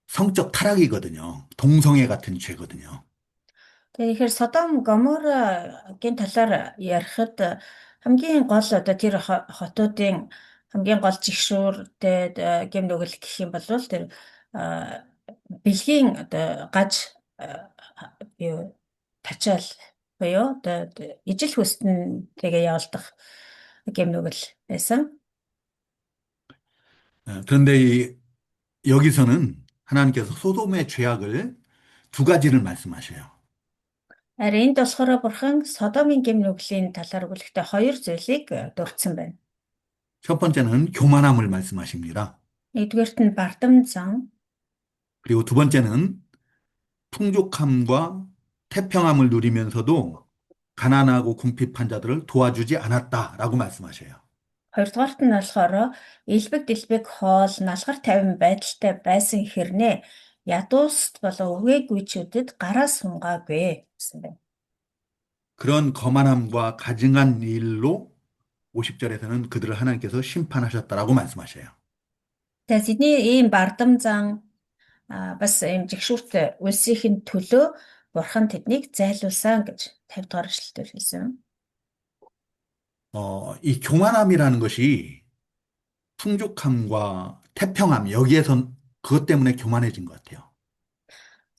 성적 타락이거든요. 동성애 같은 죄거든요. Тэгэхээр Содом Гоморагийн талаар ярихад хамгийн гол одоо тэр хотуудын хамгийн гол жигшүүртэй гэм нүгэл гэх юм бол тэр бэлгийн одоо гаж юу тачаал буюу одоо ижил хвэстнтэйгээ явуулдах гэмнүгэл байсан. 그런데 여기서는 하나님께서 소돔의 죄악을 두 가지를 말씀하셔요. Харин энд болохоор бурхан Содомын гэмнүглийн талаар өгүүлэхдээ хоёр зүйлийг дурдсан байна. 첫 번째는 교만함을 말씀하십니다. Нэгдүгээрт нь бардам зан, 그리고 두 번째는 풍족함과 태평함을 누리면서도 가난하고 궁핍한 자들을 도와주지 않았다라고 말씀하셔요. хоёрдугаарт нь болохоор элбэг дэлбэг хоол налгар тайван байдалтай байсан хэрнээ ядууст болон үгээгүйчүүдэд гараа сунгаагүй гэсэн байна. 그런 거만함과 가증한 일로 50절에서는 그들을 하나님께서 심판하셨다라고 말씀하셔요. Тэгээд тэдний ийм бардам зан бас ийм жигшүүрт үлсийн төлөө бурхан тэднийг зайлуулсан гэж 50 дугаар эшлэлээр хэлсэн. 이 교만함이라는 것이 풍족함과 태평함, 여기에선 그것 때문에 교만해진 것 같아요.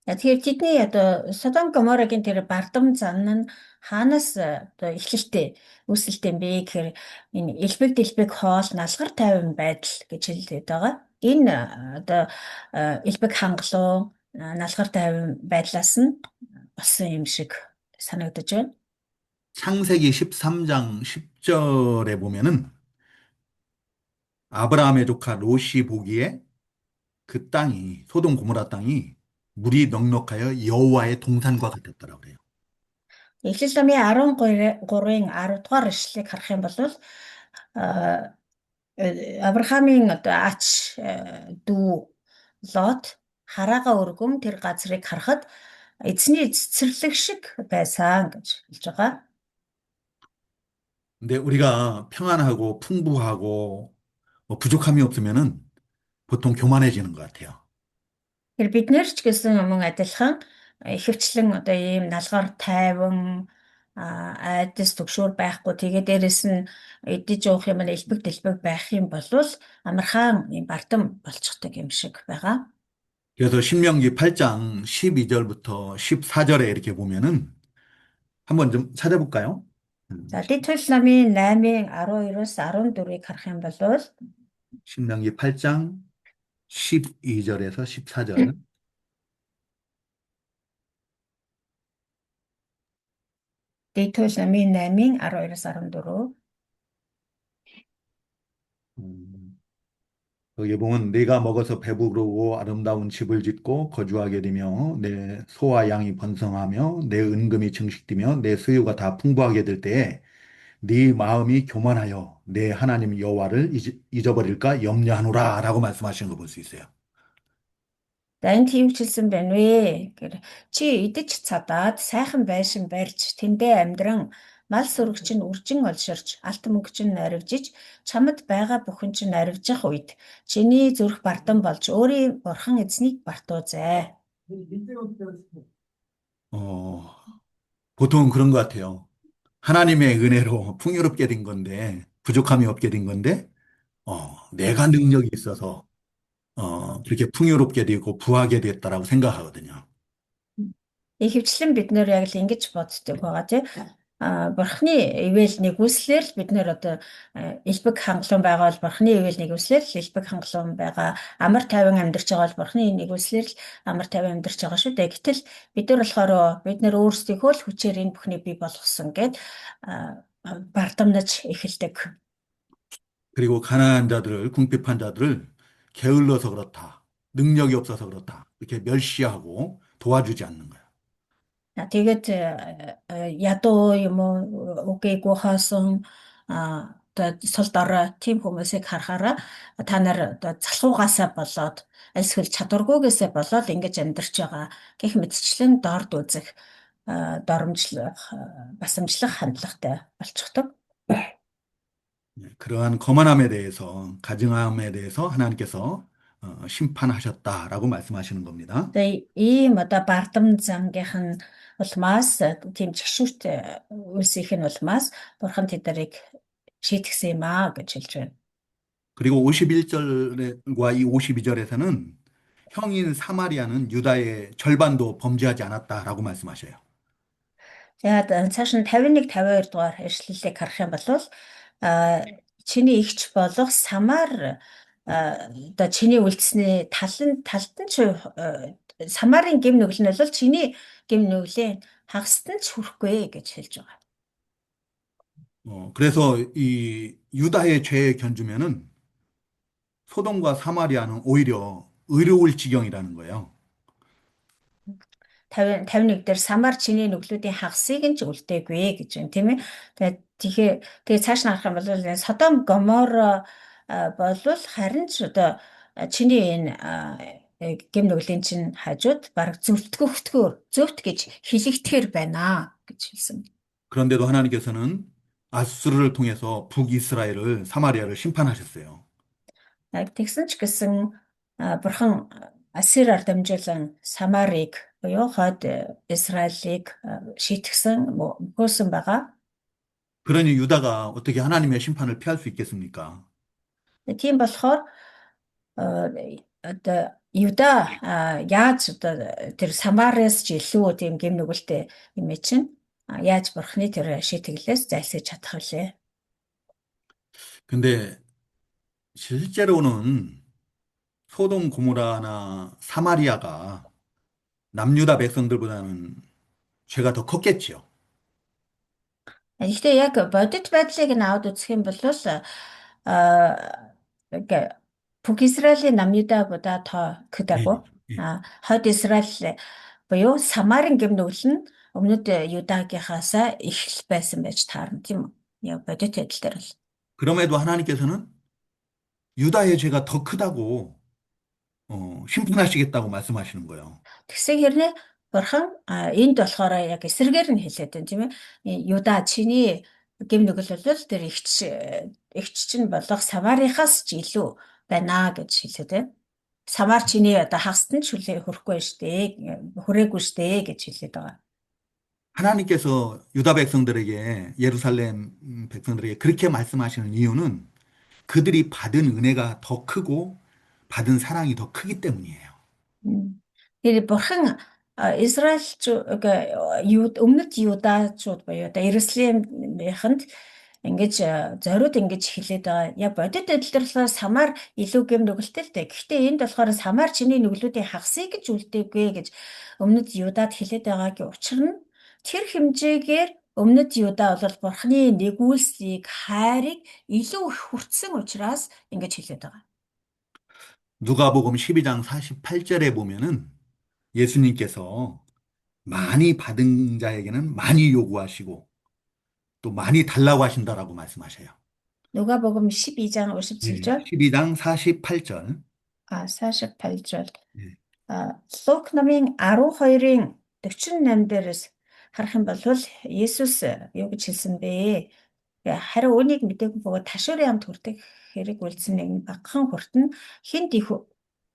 Тэгэхээр тэдний одоо Содом Гоморагийн тэр бардам зан нь хаанаас одоо эхлэлтэй үүсэлтэй юм бэ гэхээр энэ элбэг дэлбэг хоол налгар тайван байдал гэж хэлээд байгаа. Энэ одоо элбэг хангалуун налгар тайван байдлаас нь болсон юм шиг санагдаж байна. 창세기 13장 10절에 보면은 아브라함의 조카 롯이 보기에 그 땅이 소돔 고모라 땅이 물이 넉넉하여 여호와의 동산과 같았더라고 그래요. Эхлэл номын 13-ын 10 дугаар эшлэлийг харах юм бол Авраамийн одоо ач дүү Лот хараага өргөм тэр газрыг харахад эзний цэцэрлэг шиг байсан гэж хэлж байгаа. 근데 우리가 평안하고 풍부하고 뭐 부족함이 없으면은 보통 교만해지는 것 같아요. Тэр бид нэр ч гэсэн мөн адилхан ихэвчлэн одоо ийм налгаар тайван айдас төгшөөр байхгүй тэгээд дээрэс нь эдэж уух юм нь элбэг дэлбэг байх юм бол амархан ийм бардам болчихдог юм шиг байгаа. 그래서 신명기 8장 12절부터 14절에 이렇게 보면은 한번 좀 찾아볼까요? За Лэвит номын 8-ын 12-оос 14-ийг харах юм бол 신명기 8장 12절에서 14절. Лэвит номын 8-ын 12-оос 14. 여기 보면 내가 먹어서 배부르고 아름다운 집을 짓고 거주하게 되며 내 소와 양이 번성하며 내 은금이 증식되며 내 수요가 다 풍부하게 될 때에 네 마음이 교만하여 내 하나님 여호와를 잊어버릴까 염려하노라라고 말씀하시는 거 볼 수 있어요. За энд хийвчилсэн байна вэ гэхээр чи идэж цадаад сайхан байшин барьж тэндээ амьдран мал сүрэг чинь үржин олширч алт мөнгө чинь наривжиж чамд байгаа бүхэн чинь наривжих үед чиний зүрх бардам болж өөрийн бурхан эзнийг бартуузай. 보통 그런 것 같아요. 하나님의 은혜로 풍요롭게 된 건데 부족함이 없게 된 건데 내가 능력이 있어서 그렇게 풍요롭게 되고 부하게 됐다라고 생각하거든요. Ихэвчлэн бид нэр яг л ингэж боддог байгаа тийм. Бурхны ивэл нэгүслэр л бид нэр одоо элбэг хангалуун байгаа бол бурхны ивэл нэгүслэр л элбэг хангалуун байгаа. Амар тайван амьдарч байгаа бол бурхны нэгүслэр л амар тайван амьдарч байгаа шүү дээ. Гэтэл бид нар болохоор бид нэр өөрсдийнхөө л хүчээр энэ бүхний бий болгосон гэд бардамнаж эхэлдэг. 그리고 가난한 자들을 궁핍한 자들을 게을러서 그렇다. 능력이 없어서 그렇다. 이렇게 멸시하고 도와주지 않는 거예요. Тэгээд ядуу юм уу үгээгүй хоосон одоо сул дорой тийм хүмүүсийг харахаараа та нар одоо залхуугаасаа болоод эсвэл чадваргүйгээсээ болоод ингэж амьдарч байгаа гэх мэтчлэн дорд үзэх доромжлох басамжлах хандлагатай болчихдог. 그러한 거만함에 대해서 가증함에 대해서 하나님께서 심판하셨다라고 말씀하시는 겁니다. Тэгээд ийм одоо бардам зангийнх нь улмаас тийм жигшүүрт үлсийнх нь улмаас бурхан тэднийг шийтгсэн юм аа гэж хэлж байна. 그리고 51절과 이 52절에서는 형인 사마리아는 유다의 절반도 범죄하지 않았다라고 말씀하셔요. За цааш нь 51 52 дугаар ишлэлийг харах юм бол а чиний эгч болох Самар одоо чиний үлдсэний талд нь ч Самарын гэм нүгэл нь бол чиний гэм нүглийн хагасд нь ч хүрэхгүй гэж хэлж байгаа. 그래서 이 유다의 죄에 견주면은 소돔과 사마리아는 오히려 의로울 지경이라는 거예요. 51 дээр Самар чиний нүглүүдийн хагасыг нь ч үлдээгүй гэж байна тийм ээ. Тэгээ цааш нь харах юм бол Содом Гомор болвол харин ч одоо чиний энэ гэм нүглийн чинь хажууд баг зөвт гэж хэлэгдэхэр байна гэж хэлсэн. 그런데도 하나님께서는 아수르를 통해서 북이스라엘을 사마리아를 심판하셨어요. Тэгсэн ч гэсэн бурхан Ассираар дамжуулан Самарыг буюу хойд Израилийг шийтгсэн мөхөөсөн байгаа. 그러니 유다가 어떻게 하나님의 심판을 피할 수 있겠습니까? Тийм болохоор одоо Юда яаж одоо тэр Самараас ч илүү тийм гэм нүгэлтэй юм чинь яаж бурхны тэр шийтгэлээс зайлсхийж чадах вүлээ. 근데 실제로는 소돔 고모라나 사마리아가 남유다 백성들보다는 죄가 더 컸겠지요. Гэхдээ яг бодит байдлыг нь аваад үзэх юм бол Бүх Израилийн намнуудаа тоо 예, 크다고. 예. хойд Израиль буюу Самарын гэм нүгэл нь өмнөд Юдагийнхаас их л байсан байж таарна тийм үү? Яг бодит байдал дээр л. 그럼에도 하나님께서는 유다의 죄가 더 크다고 심판하시겠다고 말씀하시는 거예요. Тэгсэн хэрнээ бурхан энд болохоор яг эсрэгээр нь хэлээд байна тийм ээ. Юда чиний гэм нүгэл бол тэр эгч чинь болох Самарийнхаас ч илүү байна гэж хэлээд байна. Самар чиний одоо хагасд нь ч хүрэхгүй штэ хүрээгүй штэ гэж хэлээд байгаа. 하나님께서 유다 백성들에게 예루살렘 백성들에게 그렇게 말씀하시는 이유는 그들이 받은 은혜가 더 크고 받은 사랑이 더 크기 때문이에요. Тэр бурхан өмнөд Юдачууд буюу одоо Иерусалимынханд ингэж зориуд ингэж хэлээд байгаа. Яг бодит байдал дээр болохоор Самар илүү гэм нүгэлтэй л дээ. Гэхдээ энд болохоор Самар чиний нүглүүдийн хагасыг гэж үлдээгүй гэж өмнөд Юдад хэлээд байгаагийн учир нь тэр хэмжээгээр өмнөд Юда бол бурханы нэгүүлсийг хайрыг илүү их хүртсэн учраас ингэж хэлээд байгаа. 누가복음 12장 48절에 보면은 예수님께서 많이 받은 자에게는 많이 요구하시고 또 많이 달라고 하신다라고 말씀하셔요. 누가복음 12장 57절. 12장 48절. 48절. 예. Лук номын 12-ын 48 дээрээс харах юм бол Есүс юу гэж хэлсэн бэ? Харин үүнийг мэдээгүй бөгөөд ташуурын амт хүрдэг хэрэг үлдсэн нэгэн багахан хүртэн хинт их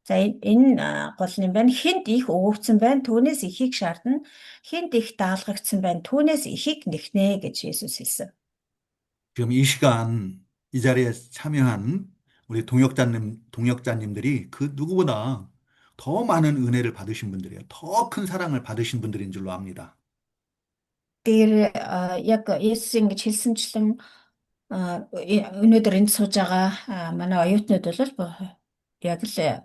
за энэ гол юм байна. Хинт их өвөгцөн байна. Түүнээс ихийг шаардна. Хинт их даалгагдсан байна. Түүнээс ихийг нэхнэ гэж Есүс хэлсэн. 지금 이 시간 이 자리에 참여한 우리 동역자님들이 그 누구보다 더 많은 은혜를 받으신 분들이에요. 더 큰 사랑을 받으신 분들인 줄로 압니다. Тэр яг Есүс ингэж хэлсэнчлэн өнөөдөр энд сууж байгаа манай оюутнууд бол яг л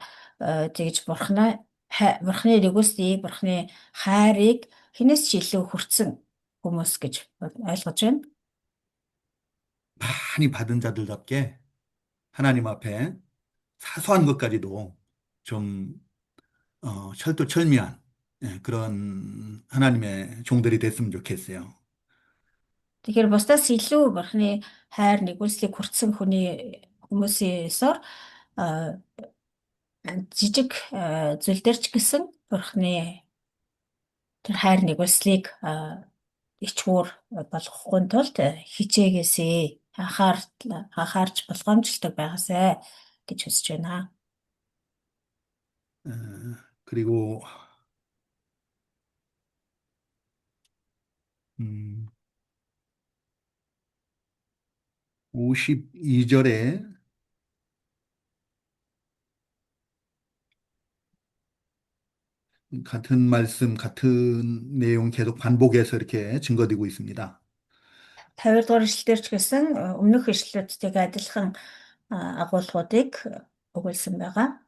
тэгж бурхны нэгүслийг бурхны хайрыг хинээс ч илүү хүртсэн хүмүүс гэж ойлгож байна. 많이 받은 자들답게 하나님 앞에 사소한 것까지도 좀 철두철미한 그런 하나님의 종들이 됐으면 좋겠어요. Тэгэхээр бусдаас илүү бурхны хайр нэгүслийг хүртсэн хүмүүсээс жижиг зүйл дээр ч гэсэн бурхны тэр хайр нэгүслийг ичгүүр болгохгүй тулд хичээгээсэй анхаарч болгоомжлдог байгаасай гэж хүсэж байна. 그리고 52절에 같은 말씀, 같은 내용 계속 반복해서 이렇게 증거되고 있습니다. 50 дугаар ишлэлээр ч гэсэн өмнөх ишлэлүүдтэйгээ адилхан агуулгуудыг өгүүлсэн байгаа.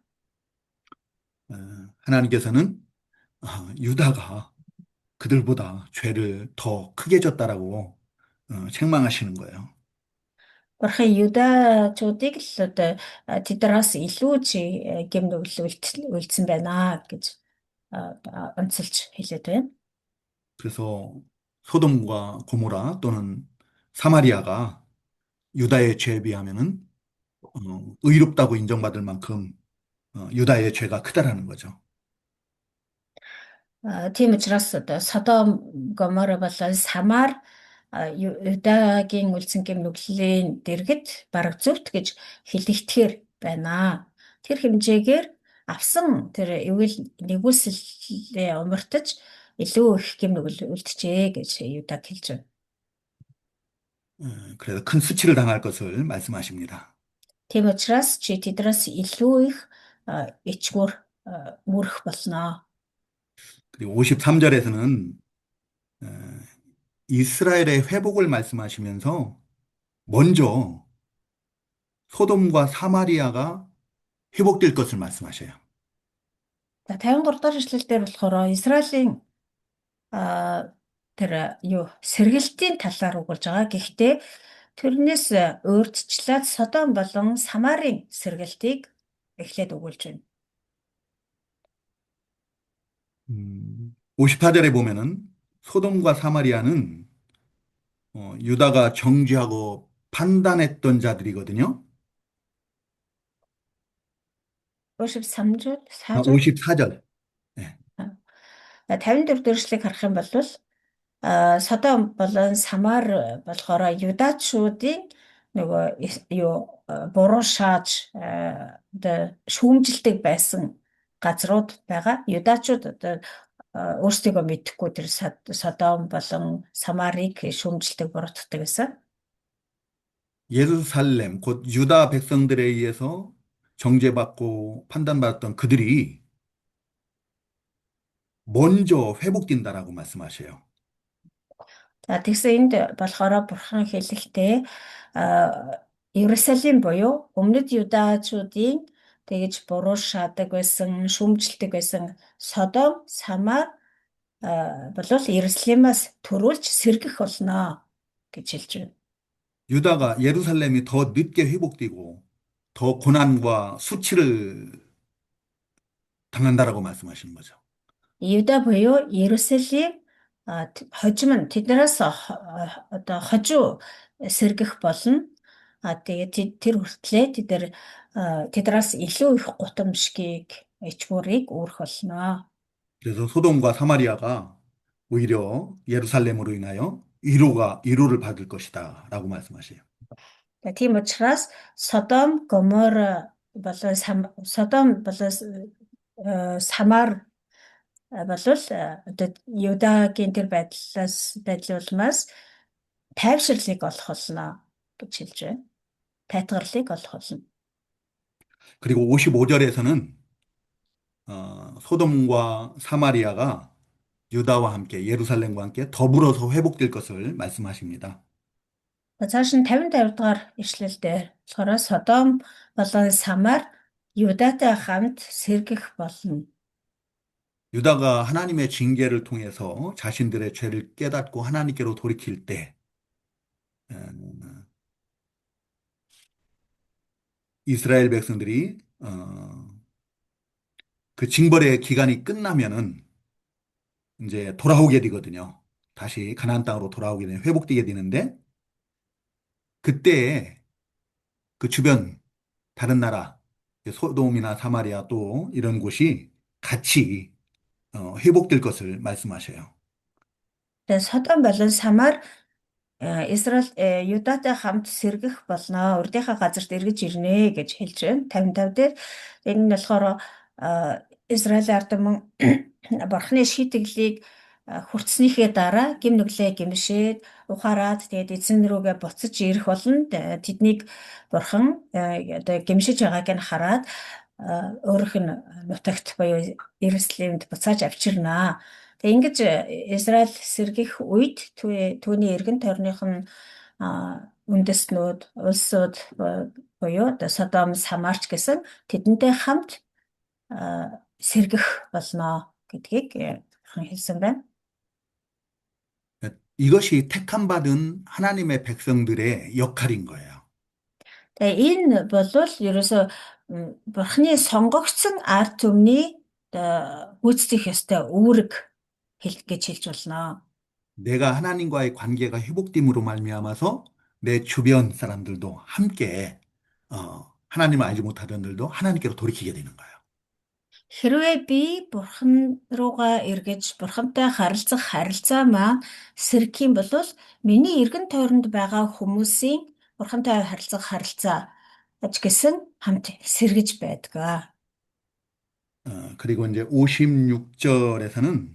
어, 하나님께서는 유다가 그들보다 죄를 더 크게 졌다라고 책망하시는 거예요. Бурхан Юдачуудыг л одоо тэднээс илүү чи гэм нүгэл үлдсэн байна гэж онцолж хэлээд байна. 그래서 소돔과 고모라 또는 사마리아가 유다의 죄에 비하면은 의롭다고 인정받을 만큼 유다의 죄가 크다라는 거죠. Тийм учраас одоо Содом, Гомора болон Самар Юдагийн үлдсэн гэм нүглийн дэргэд бараг зөвхт гэж хэлэгдэхэр байна. Тэр хэмжээгээр авсан тэр эвгэл нэгүслээ умартаж илүү их гэм нүгэл үлджээ гэж Юдаг хэлж байна. 그래서 큰 수치를 당할 것을 말씀하십니다. Тийм учраас чи тэдрээс илүү их ичгүр мөрөх болно. 그리고 53절에서는 이스라엘의 회복을 말씀하시면서 먼저 소돔과 사마리아가 회복될 것을 말씀하셔요. За 53 дахь эшлэл дээр болохоор Израилийн тэр юу сэргэлтийн талаар өгүүлж байгаа. Гэхдээ тэрнээс өөрчлөлт Содом болон Самарын сэргэлтийг эхлээд өгүүлж байна. 54절에 보면은 소돔과 사마리아는 유다가 정죄하고 판단했던 자들이거든요. 53 4 54절. 네. 54 дэх эшлэгийг харах юм бол Содом болон Самар болохоор Юдачуудын нөгөө юу буруу шааж одоо шүүмжилдэг байсан газрууд байгаа. Юдачууд одоо өөрсдийгөө мэдэхгүй тэр Содом болон Самарыг шүүмжилдэг буруутгадаг гэсэн. 예루살렘, 곧 유다 백성들에 의해서 정죄받고 판단받았던 그들이 먼저 회복된다라고 말씀하셔요. За тэгсэн энд болохоор бурхан хэлэхдээ Иерусалим буюу өмнөд Юдачуудын тэгж буруу шаадаг байсан, шүүмжилдэг байсан Содом, Самар болвол Иерусалимаас төрүүлж сэргэх болно гэж хэлж байна. 유다가 예루살렘이 더 늦게 회복되고 더 고난과 수치를 당한다라고 말씀하시는 거죠. Юда буюу Иерусалим хожим нь тэднээс одоо хожуу сэргэх болно. Тэгээд тэр хүртлээр тэднээс илүү их гутамшгийг, ичгүүрийг үүрэх болно. 그래서 소돔과 사마리아가 오히려 예루살렘으로 인하여 위로를 받을 것이다라고 말씀하셔요. Тийм учраас Содом, Гомор болон Содом болон Самар болвол одоо Юдагийн тэр байдлаас тайвширлыг олох болно гэж хэлж байна. Тайтгарлыг олох болно. 그리고 55절에서는 소돔과 사마리아가 유다와 함께 예루살렘과 함께 더불어서 회복될 것을 말씀하십니다. Цааш нь 50 дахь ишлэлдэр болохоор Содом болон Самар Юдатай хамт сэргэх болно. 유다가 하나님의 징계를 통해서 자신들의 죄를 깨닫고 하나님께로 돌이킬 때 이스라엘 백성들이 그 징벌의 기간이 끝나면은 이제 돌아오게 되거든요. 다시 가나안 땅으로 돌아오게 되는 회복되게 되는데 그때 그 주변 다른 나라 소돔이나 사마리아 또 이런 곳이 같이 회복될 것을 말씀하셔요. Тэгээд Содом болон Самар Израиль Юдатай хамт сэргэх болно. Урдынхаа газарт эргэж ирнэ гэж хэлж байна. 55 дээр энэ нь болохоор Израиль ард түмэн бурхны шийтгэлийг хүртснийхээ дараа гим нүглээ гимшээд ухаарад тэгээд эзэн рүүгээ буцаж ирэх болно. Тэднийг бурхан одоо гимшиж байгааг нь хараад өөрөх нь нутагт буюу Иерусалимд буцааж авчирнаа. Тэгээ ингэж Израиль сэргийх үед түүний эргэн тойрных нь үндэстнүүд, улсууд буюу одоо Содом, Самарч гэсэн тэдэнтэй хамт сэргэх болно гэдгийг хэлсэн байна. 이것이 택함 받은 하나님의 백성들의 역할인 거예요. Тэгээ энэ болвол ерөөсө Бурхны сонгогдсон ард түмний гүйцэтгэх ёстой үүрэг гэж хэлж болно. 내가 하나님과의 관계가 회복됨으로 말미암아서 내 주변 사람들도 함께 하나님을 알지 못하던 들도 하나님께로 돌이키게 되는 거예요. Хэрвээ би Бурхан руугаа эргэж Бурхантай харилцах харилцаа маань сэргэх юм бол миний эргэн тойронд байгаа хүмүүсийн Бурхантай харилцах харилцаа гэсэн хамт сэргэж байдаг. 그리고 이제 56절에서는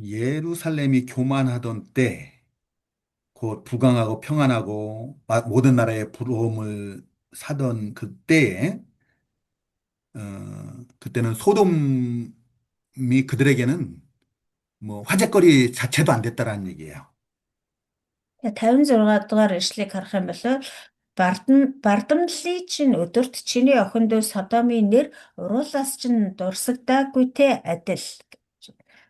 예루살렘이 교만하던 때, 곧 부강하고 평안하고 모든 나라의 부러움을 사던 그때에, 그때는 소돔이 그들에게는 뭐 화제거리 자체도 안 됐다라는 얘기예요. 56 дугаар ишлэгийг харах юм бол бардамлын чинь өдөрт чиний охин дүү Содомын нэр уруулаас чинь дурсагдаагүйтэй адил.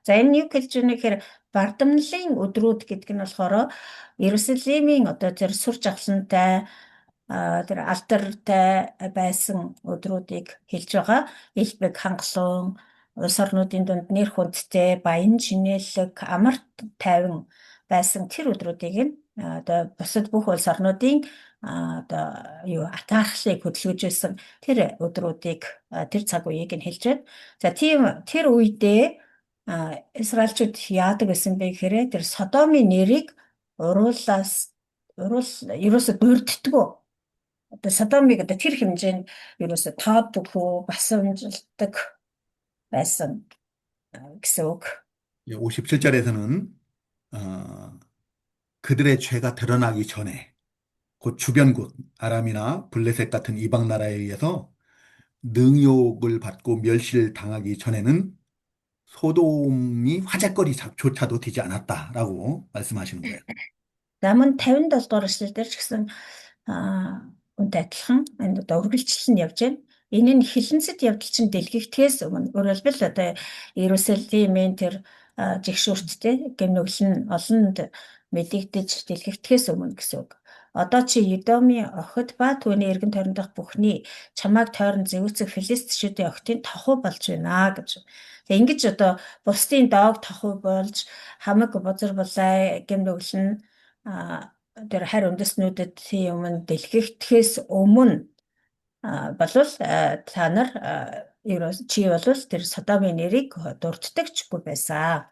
За энэ юу хэлж байна гэхээр бардамлын өдрүүд гэдэг нь болохоор Иерусалимийн одоо тэр сүр жавхлантай тэр алдартай байсан өдрүүдийг хэлж байгаа. Элбэг хангалуун, улс орнуудын дунд нэр хүндтэй, баян чинэлэг, амар тайван байсан тэр өдрүүдийг нь одоо бусад бүх улс орнуудын одоо юу атаархлыг хөдөлгөжүүлсэн тэр өдрүүдийг тэр цаг үеийг нь хэлж байна. За тийм тэр үедээ Израильчууд яадаг гэсэн бэ гэхээр тэр Содомын нэрийг ерөөсө дурддаггүй. Одоо Содомыг одоо тэр хэмжээнд ерөөсө тооддоггүй, басамжилдаг байсан гэсэн үг. 57절에서는 그들의 죄가 드러나기 전에 곧 주변국 아람이나 블레셋 같은 이방 나라에 의해서 능욕을 받고 멸시를 당하기 전에는 소돔이 화제거리조차도 되지 않았다라고 말씀하시는 거예요. За мөн 57 дугаар эшлэл дээр ч гэсэн үнтэй адилхан энэ одоо үргэлжлэл нь явж байна. Энэ нь хилэнцэд явдал чинь дэлгэгдэхээс өмнө өөрөөр хэлбэл одоо Иерусалимийн тэр жигшүүрттэй гэмнүгэл нь олонд мэдэгдэж дэлгэгдэхээс өмнө гэсэн үг. Одоо чи Едомын охид ба түүний эргэн тойронд дах бүхний чамайг тойрон зэвүүцэх филистичүүдийн охидын тохуу болж байна гэж. Тэгээ ингэж одоо бусдын доог тохуу болж хамаг бузар булай гэмнүгэл нь тэр харь үндэстнүүдэд өмнө дэлгэхдээс өмнө болвол та нар чи болвол тэр Содомын нэрийг дурддагчгүй байсан.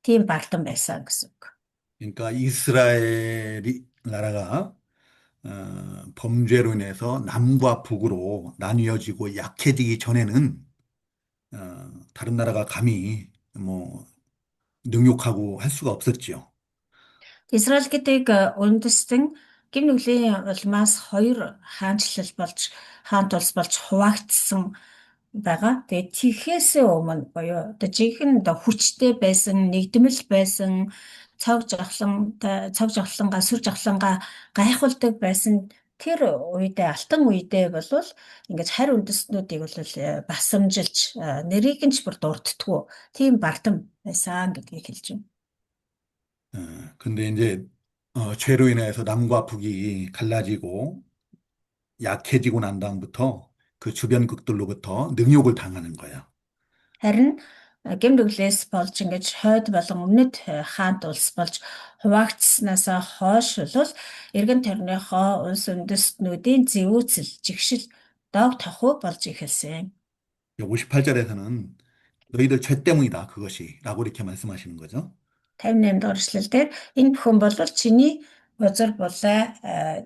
Тийм бардам байсан гэсэн үг. 그러니까 이스라엘이 나라가 범죄로 인해서 남과 북으로 나뉘어지고 약해지기 전에는 다른 나라가 감히 뭐 능욕하고 할 수가 없었지요. Израиль гэдэг үндэстэн гэм нүглийн улмаас хоёр хаанчлал болж хаант улс болж хуваагдсан байгаа. Тэгээд тийхээс өмнө буюу одоо жинхэнэ одоо хүчтэй байсан, нэгдмэл байсан, цог жавхлангаа, сүр жавхлангаа гайхуулдаг байсан тэр үедээ алтан үедээ болвол ингэж харь үндэстнүүдийг бол басамжилж нэрийг нь ч бүр дурддаггүй тийм бардам байсан гэдгийг хэлж байна. 근데 이제 죄로 인해서 남과 북이 갈라지고 약해지고 난 다음부터 그 주변국들로부터 능욕을 당하는 거예요. Харин гэмнүглээс болж ингэж хойд болон өмнөд хаант улс болж хуваагдсанаас хойш бол эргэн тойрныхоо улс үндэстнүүдийн зэвүүцэл, жигшил, доог тохуу болж эхэлсэн. 58절에서는 너희들 죄 때문이다 그것이 라고 이렇게 말씀하시는 거죠. 58 дугаар эшлэлдэр энэ бүхэн бол чиний бузар булай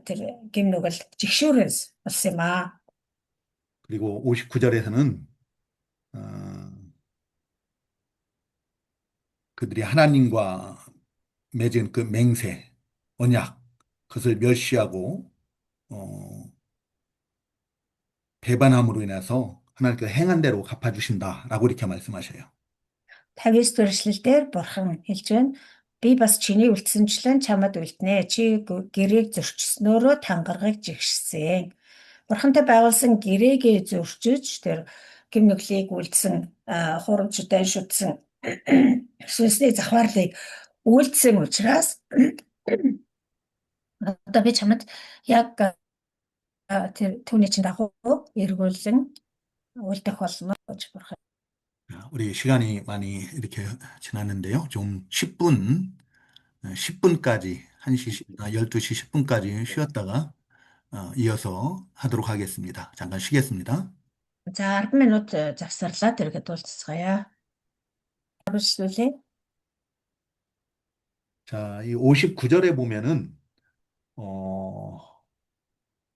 тэр гэмнүгэл жигшүүрээс болсон юм аа. 그리고 59절에서는 그들이 하나님과 맺은 그 맹세, 언약, 그것을 멸시하고 배반함으로 인해서 하나님께서 행한 대로 갚아주신다라고 이렇게 말씀하셔요. 59 дугаар эшлэлдэр Бурхан хэлж байна. Би бас чиний үлдсэнчлэн чамд үлднэ. Чи гэрээг зөрчснөөрөө тангарагыг жигшсэн. Бурхантай байгуулсан гэрээгээ зөрчиж тэр гим нүглийг үлдсэн хурамчтай шүтсэн сүнсний захварлыг үйлдсэн учраас одоо би чамд яг тэр түүний чинь дагуу эргүүлэн үлдэх болно гэж Бурхан. 우리 시간이 많이 이렇게 지났는데요. 좀 10분까지, 12시 10분까지 쉬었다가 이어서 하도록 하겠습니다. 잠깐 쉬겠습니다. За 10 минут завсарлаад тэргээд уулзцгаая. Үргэлжлүүлээ. 자, 이 59절에 보면은,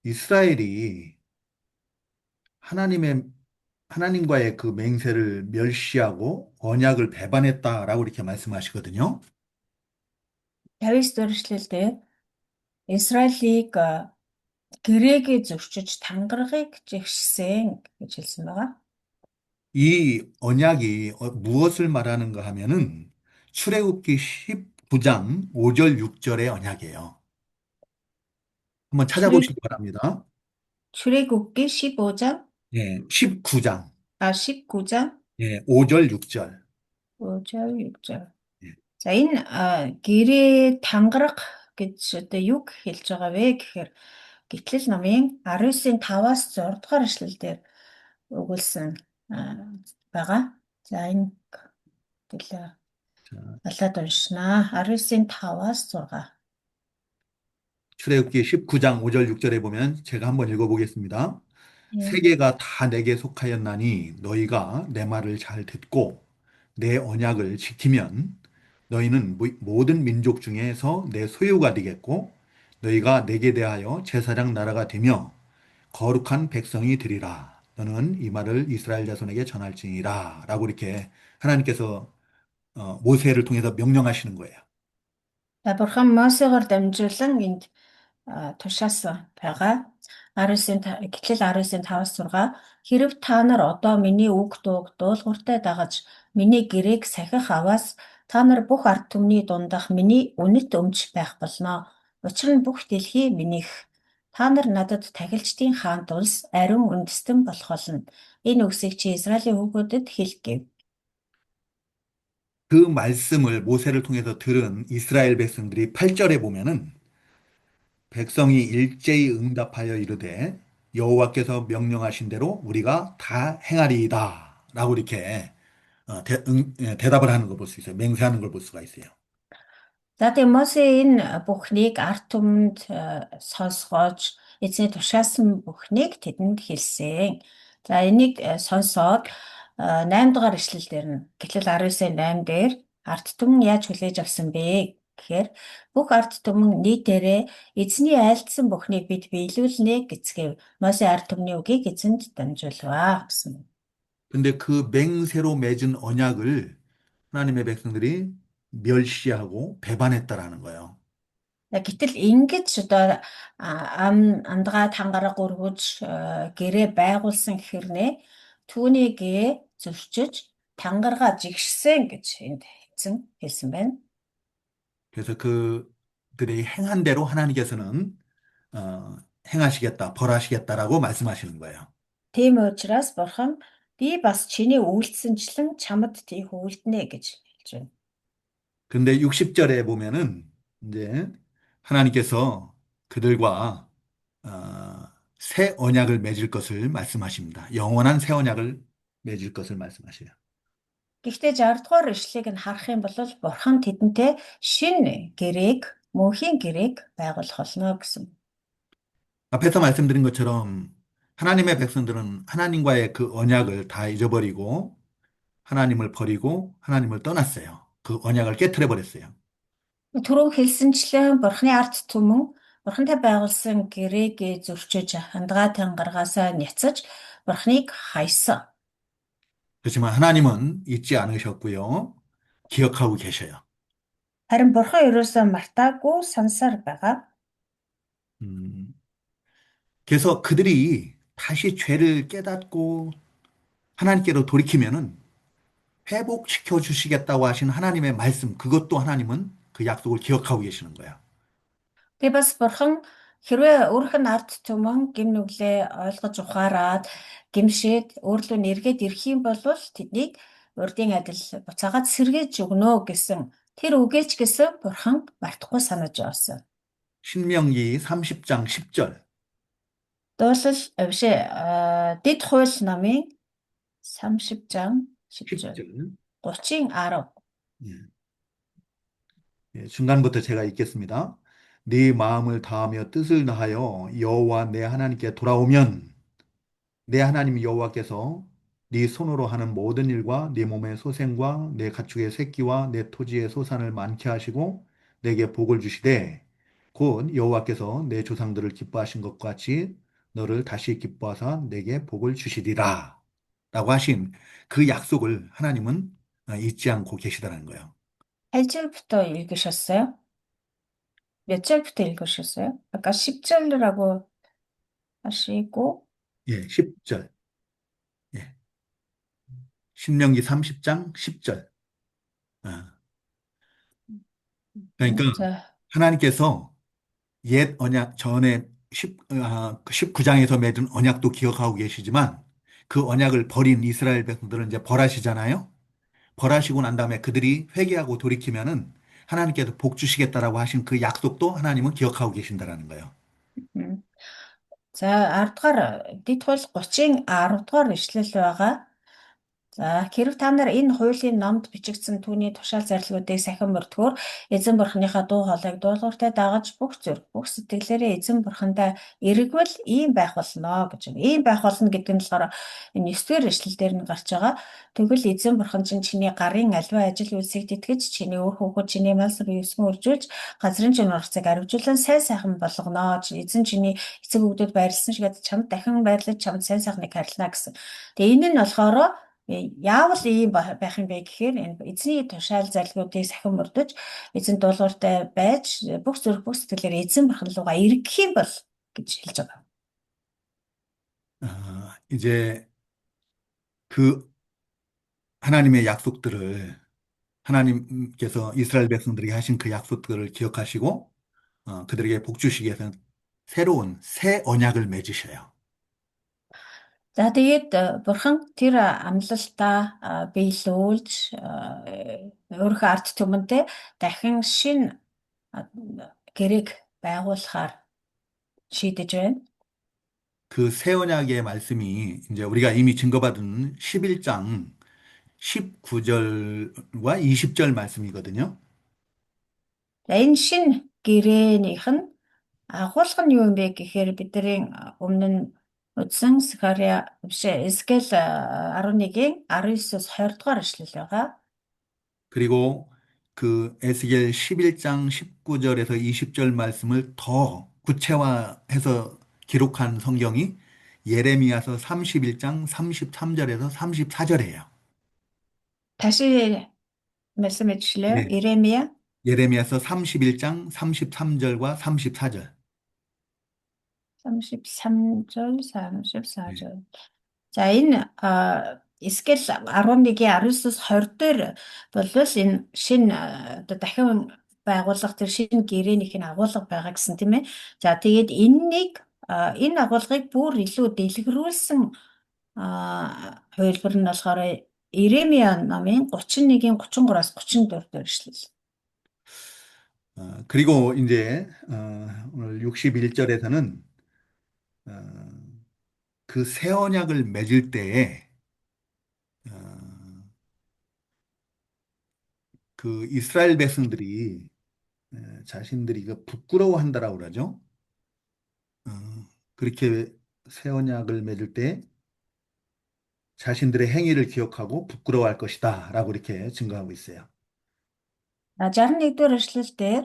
이스라엘이 하나님과의 그 맹세를 멸시하고 언약을 배반했다라고 이렇게 말씀하시거든요. 59 дугаар эшлэлдээ Израилийг гэрээгээ зөрчиж тангарагыг жигшсэн гэж хэлсэн байгаа. 이 언약이 무엇을 말하는가 하면은 출애굽기 19장 5절 6절의 언약이에요. 한번 출애 찾아보시기 바랍니다. 출애굽기 15장 예, 19장. 19장 예, 5절 6절. 5절 6절. 예. За энэ гэрээ тангараг гэж одоо юу хэлж байгаа вэ гэхээр Гитлэл номын 19-ийн 5-аас 6 дугаар эшлэлдэр өгүүлсэн байгаа. За энэ гэлээ 자, алаад уншнаа. 19-ийн 5-аас 6. 출애굽기 19장 5절 6절에 보면 제가 한번 읽어보겠습니다. 예. 세계가 다 내게 속하였나니 너희가 내 말을 잘 듣고 내 언약을 지키면 너희는 모든 민족 중에서 내 소유가 되겠고 너희가 내게 대하여 제사장 나라가 되며 거룩한 백성이 되리라. 너는 이 말을 이스라엘 자손에게 전할지니라. 라고 이렇게 하나님께서 모세를 통해서 명령하시는 거예요. За бурхан Мосегоор дамжуулан энд тушаасан байгаа. 19-ийн Гитлэл 19-ийн 5-аас 6 хэрэв та нар одоо миний үг дууг дуулууртай дагаж миний гэрээг сахих аваас та нар бүх ард түмний дундах миний үнэт өмч байх болно. Учир нь бүх дэлхий минийх. Та нар надад тахилчдын хаант улс ариун үндэстэн болох болно. Энэ үгсийг чи Израилийн хүүхүүдэд хэл гэв. 그 말씀을 모세를 통해서 들은 이스라엘 백성들이 8절에 보면은 백성이 일제히 응답하여 이르되 여호와께서 명령하신 대로 우리가 다 행하리이다. 라고 이렇게 대답을 하는 걸 볼 수 있어요. 맹세하는 걸 볼 수가 있어요. За тэгээ Мосе энэ бүхнийг ард түмэнд сонсгооч эзний тушаасан бүхнийг тэдэнд хэлсэн. За энийг сонсоод 8 дугаар эшлэл дээр нь Гитлэл 19-ийн 8 дээр ард түмэн яаж хүлээж авсан бэ гэхээр бүх ард түмэн нийтээрээ эзний айлдсан бүхнийг бид биелүүлнэ гэцгээв. Мосе ард түмний үгийг эзэнд дамжуулваа гэсэн. 근데 그 맹세로 맺은 언약을 하나님의 백성들이 멸시하고 배반했다라는 거예요. Гэтэл ингэж одоо амдгаа тангараг өргөж гэрээ байгуулсан гэхэрнээ түүнийг зөрчиж тангарага жигшсэн гэж энд хэлсэн байна. 그래서 그들이 행한 대로 하나님께서는 행하시겠다, 벌하시겠다라고 말씀하시는 거예요. Тийм учраас бурхан би бас чиний үйлдэлсэнчлэн чамд тийх үйлдэнэ гэж хэлж байна. 근데 60절에 보면은 이제 하나님께서 그들과 새 언약을 맺을 것을 말씀하십니다. 영원한 새 언약을 맺을 것을 말씀하셔요. Гэхдээ 60 дугаар ишлэгийг нь харах юм бол бурхан тэдэнтэй шинэ гэрээг, мөнхийн гэрээг байгуулах болно гэсэн. 앞에서 말씀드린 것처럼 하나님의 백성들은 하나님과의 그 언약을 다 잊어버리고 하나님을 버리고 하나님을 떠났어요. 그 언약을 깨트려 버렸어요. Түрүүн хэлсэнчлэн бурхны ард түмэн бурхантай байгуулсан гэрээг зөрчиж хандгаа тангаргаасаа няцаж бурхныг хайсан. 그렇지만 하나님은 잊지 않으셨고요. 기억하고 계셔요. Харин бурхан ерөөсөө мартаагүй сансаар байгаа. 그래서 그들이 다시 죄를 깨닫고 하나님께로 돌이키면은 회복시켜 주시겠다고 하신 하나님의 말씀, 그것도 하나님은 그 약속을 기억하고 계시는 거야. Тэгээ бас бурхан хэрвээ өөрийнх нь ард түмэн гим нүглээ ойлгож ухаарад гимшээд өөрлөө нэргээд ирэх юм бол тэднийг урдын адил буцаагаад сэргээж өгнө гэсэн тэр үгээлч гэсэн бурхан мартахгүй санаж явсан. 신명기 30장 10절, Дууслал биш ээ дэд хууль намын 30 장 10절 10절. 30-ийн 10. 중간부터 제가 읽겠습니다. 네 마음을 다하며 뜻을 다하여 여호와 내 하나님께 돌아오면 내 하나님 여호와께서 네 손으로 하는 모든 일과 네 몸의 소생과 내 가축의 새끼와 내 토지의 소산을 많게 하시고 내게 복을 주시되 곧 여호와께서 내 조상들을 기뻐하신 것 같이 너를 다시 기뻐하사 내게 복을 주시리라 라고 하신 그 약속을 하나님은 잊지 않고 계시다는 거예요. 8절부터 읽으셨어요? 몇 절부터 읽으셨어요? 아까 10절이라고 하시고 예, 10절. 예. 신명기 30장 10절. 그러니까 자, 하나님께서 옛 언약 전에 19장에서 맺은 언약도 기억하고 계시지만 그 언약을 버린 이스라엘 백성들은 이제 벌하시잖아요. 벌하시고 난 다음에 그들이 회개하고 돌이키면은 하나님께서 복 주시겠다라고 하신 그 약속도 하나님은 기억하고 계신다라는 거예요. м. За 10 дугаар дэд хууль 30-ийн 10 дугаар ишлэл байгаа. За хэрв та нар энэ хуулийн номд бичигдсэн түүний тушаал зарилгуудыг сахин мөрдөхөөр эзэн бурхныхаа дуу хоолойг дуулууртай дагаж бүх зүрх бүх сэтгэлээрээ эзэн бурхандаа эргвэл ийм байх болно гэж байна. Ийм байх болно гэдэг нь болохоор энэ 9-р ишлэл дээр нь гарч байгаа. Тэгвэл эзэн бурхан чинь чиний гарын аливаа ажил үйлсийг тэтгэж чиний өр хүүхэд чиний мал сүр өсгөн үржүүлж газрын чинь ургацыг арвижуулан сайн сайхан болгоно. Эзэн чиний эцэг өвгдөд байрласан шигэд чамд дахин байрлаж чамд сайн сайхныг харилна гэсэн. Тэгээ энэ нь болохоор яавал ийм байх юм бэ гэхээр энэ эзний тушаал зарилгуудыг сахин мөрдөж эзэн дуулууртай байж бүх зүрх бүх сэтгэлээр эзэн бурхан руугаа эргэх юм бол гэж хэлж байгаа. 이제 그 하나님의 약속들을 하나님께서 이스라엘 백성들에게 하신 그 약속들을 기억하시고 그들에게 복 주시기 위해서는 새로운 새 언약을 맺으셔요. За тэгээд бурхан тэр амлалтаа биелүүлж өөрийнхөө ард түмэнтэй дахин шин гэрээг байгуулахаар шийдэж байна. 그 새 언약의 말씀이 이제 우리가 이미 증거받은 11장 19절과 20절 말씀이거든요. За энэ шин гэрээнийх нь агуулга нь юу юм бэ гэхээр бидний өмнө нь үзсэн Сахария биш Эзекэл 11-ийн 19-с 20 дугаар ишлэл байгаа. 그리고 그 에스겔 11장 19절에서 20절 말씀을 더 구체화해서 기록한 성경이 예레미야서 31장 33절에서 34절이에요. 다시 말씀해 주실래요? 네. 예레미야 예레미야서 31장 33절과 34절. 33절, 네. 34절. За энэ Эзекэл 11-ийн 19-с 20 дээр бол энэ шинэ одоо дахин байгууллага тэр шинэ гэрээнийх нь агуулга байгаа гэсэн тийм ээ. За тэгээд энэ агуулгыг бүр илүү дэлгэрүүлсэн хувилбар нь болохоор Иремья номын 31-ийн 33-аас 34 дээр ишлэл. 그리고 이제 오늘 61절에서는 그 새 언약을 맺을 때에 그 이스라엘 백성들이 자신들이 그 부끄러워한다라고 그러죠. 어, 그렇게 새 언약을 맺을 때 자신들의 행위를 기억하고 부끄러워할 것이다라고 이렇게 증거하고 있어요. 61-р эшлэл дээр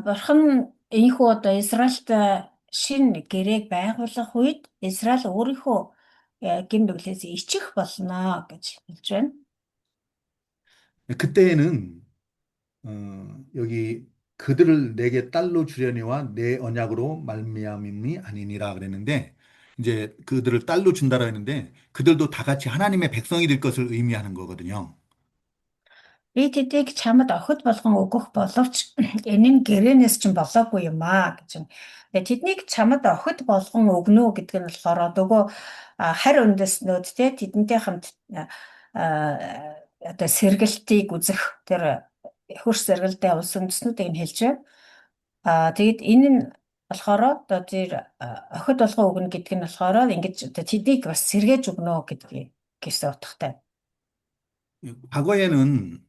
бурхан энэхүү одоо Израильд шинэ гэрээг байгуулах үед Израиль өөрийнхөө гин нүглээс ичих болно гэж хэлж байна. 그때에는 여기 그들을 내게 딸로 주려니와 내 언약으로 말미암음이 아니니라 그랬는데 이제 그들을 딸로 준다라 했는데 그들도 다 같이 하나님의 백성이 될 것을 의미하는 거거든요. Би тэдийг чамд охид болгон өгөх боловч энэ нь гэрээнээс чинь болоогүй юм аа гэж юм. Тэгээ тэднийг чамд охид болгон өгнө гэдэг нь болохоор нөгөө харь үндэснүүд те тэдэнтэй хамт а, одоо сэргэлтийг үзэх тэр хөрс сэргэлтэй улс үндэснүүдийг нь хэлж байна. Тэгэд энэ нь болохоор одоо тэр охид болгон өгнө гэдэг нь болохоор ингэж одоо тэднийг бас сэргээж өгнө гэдгийг гэсэн утгатай. 과거에는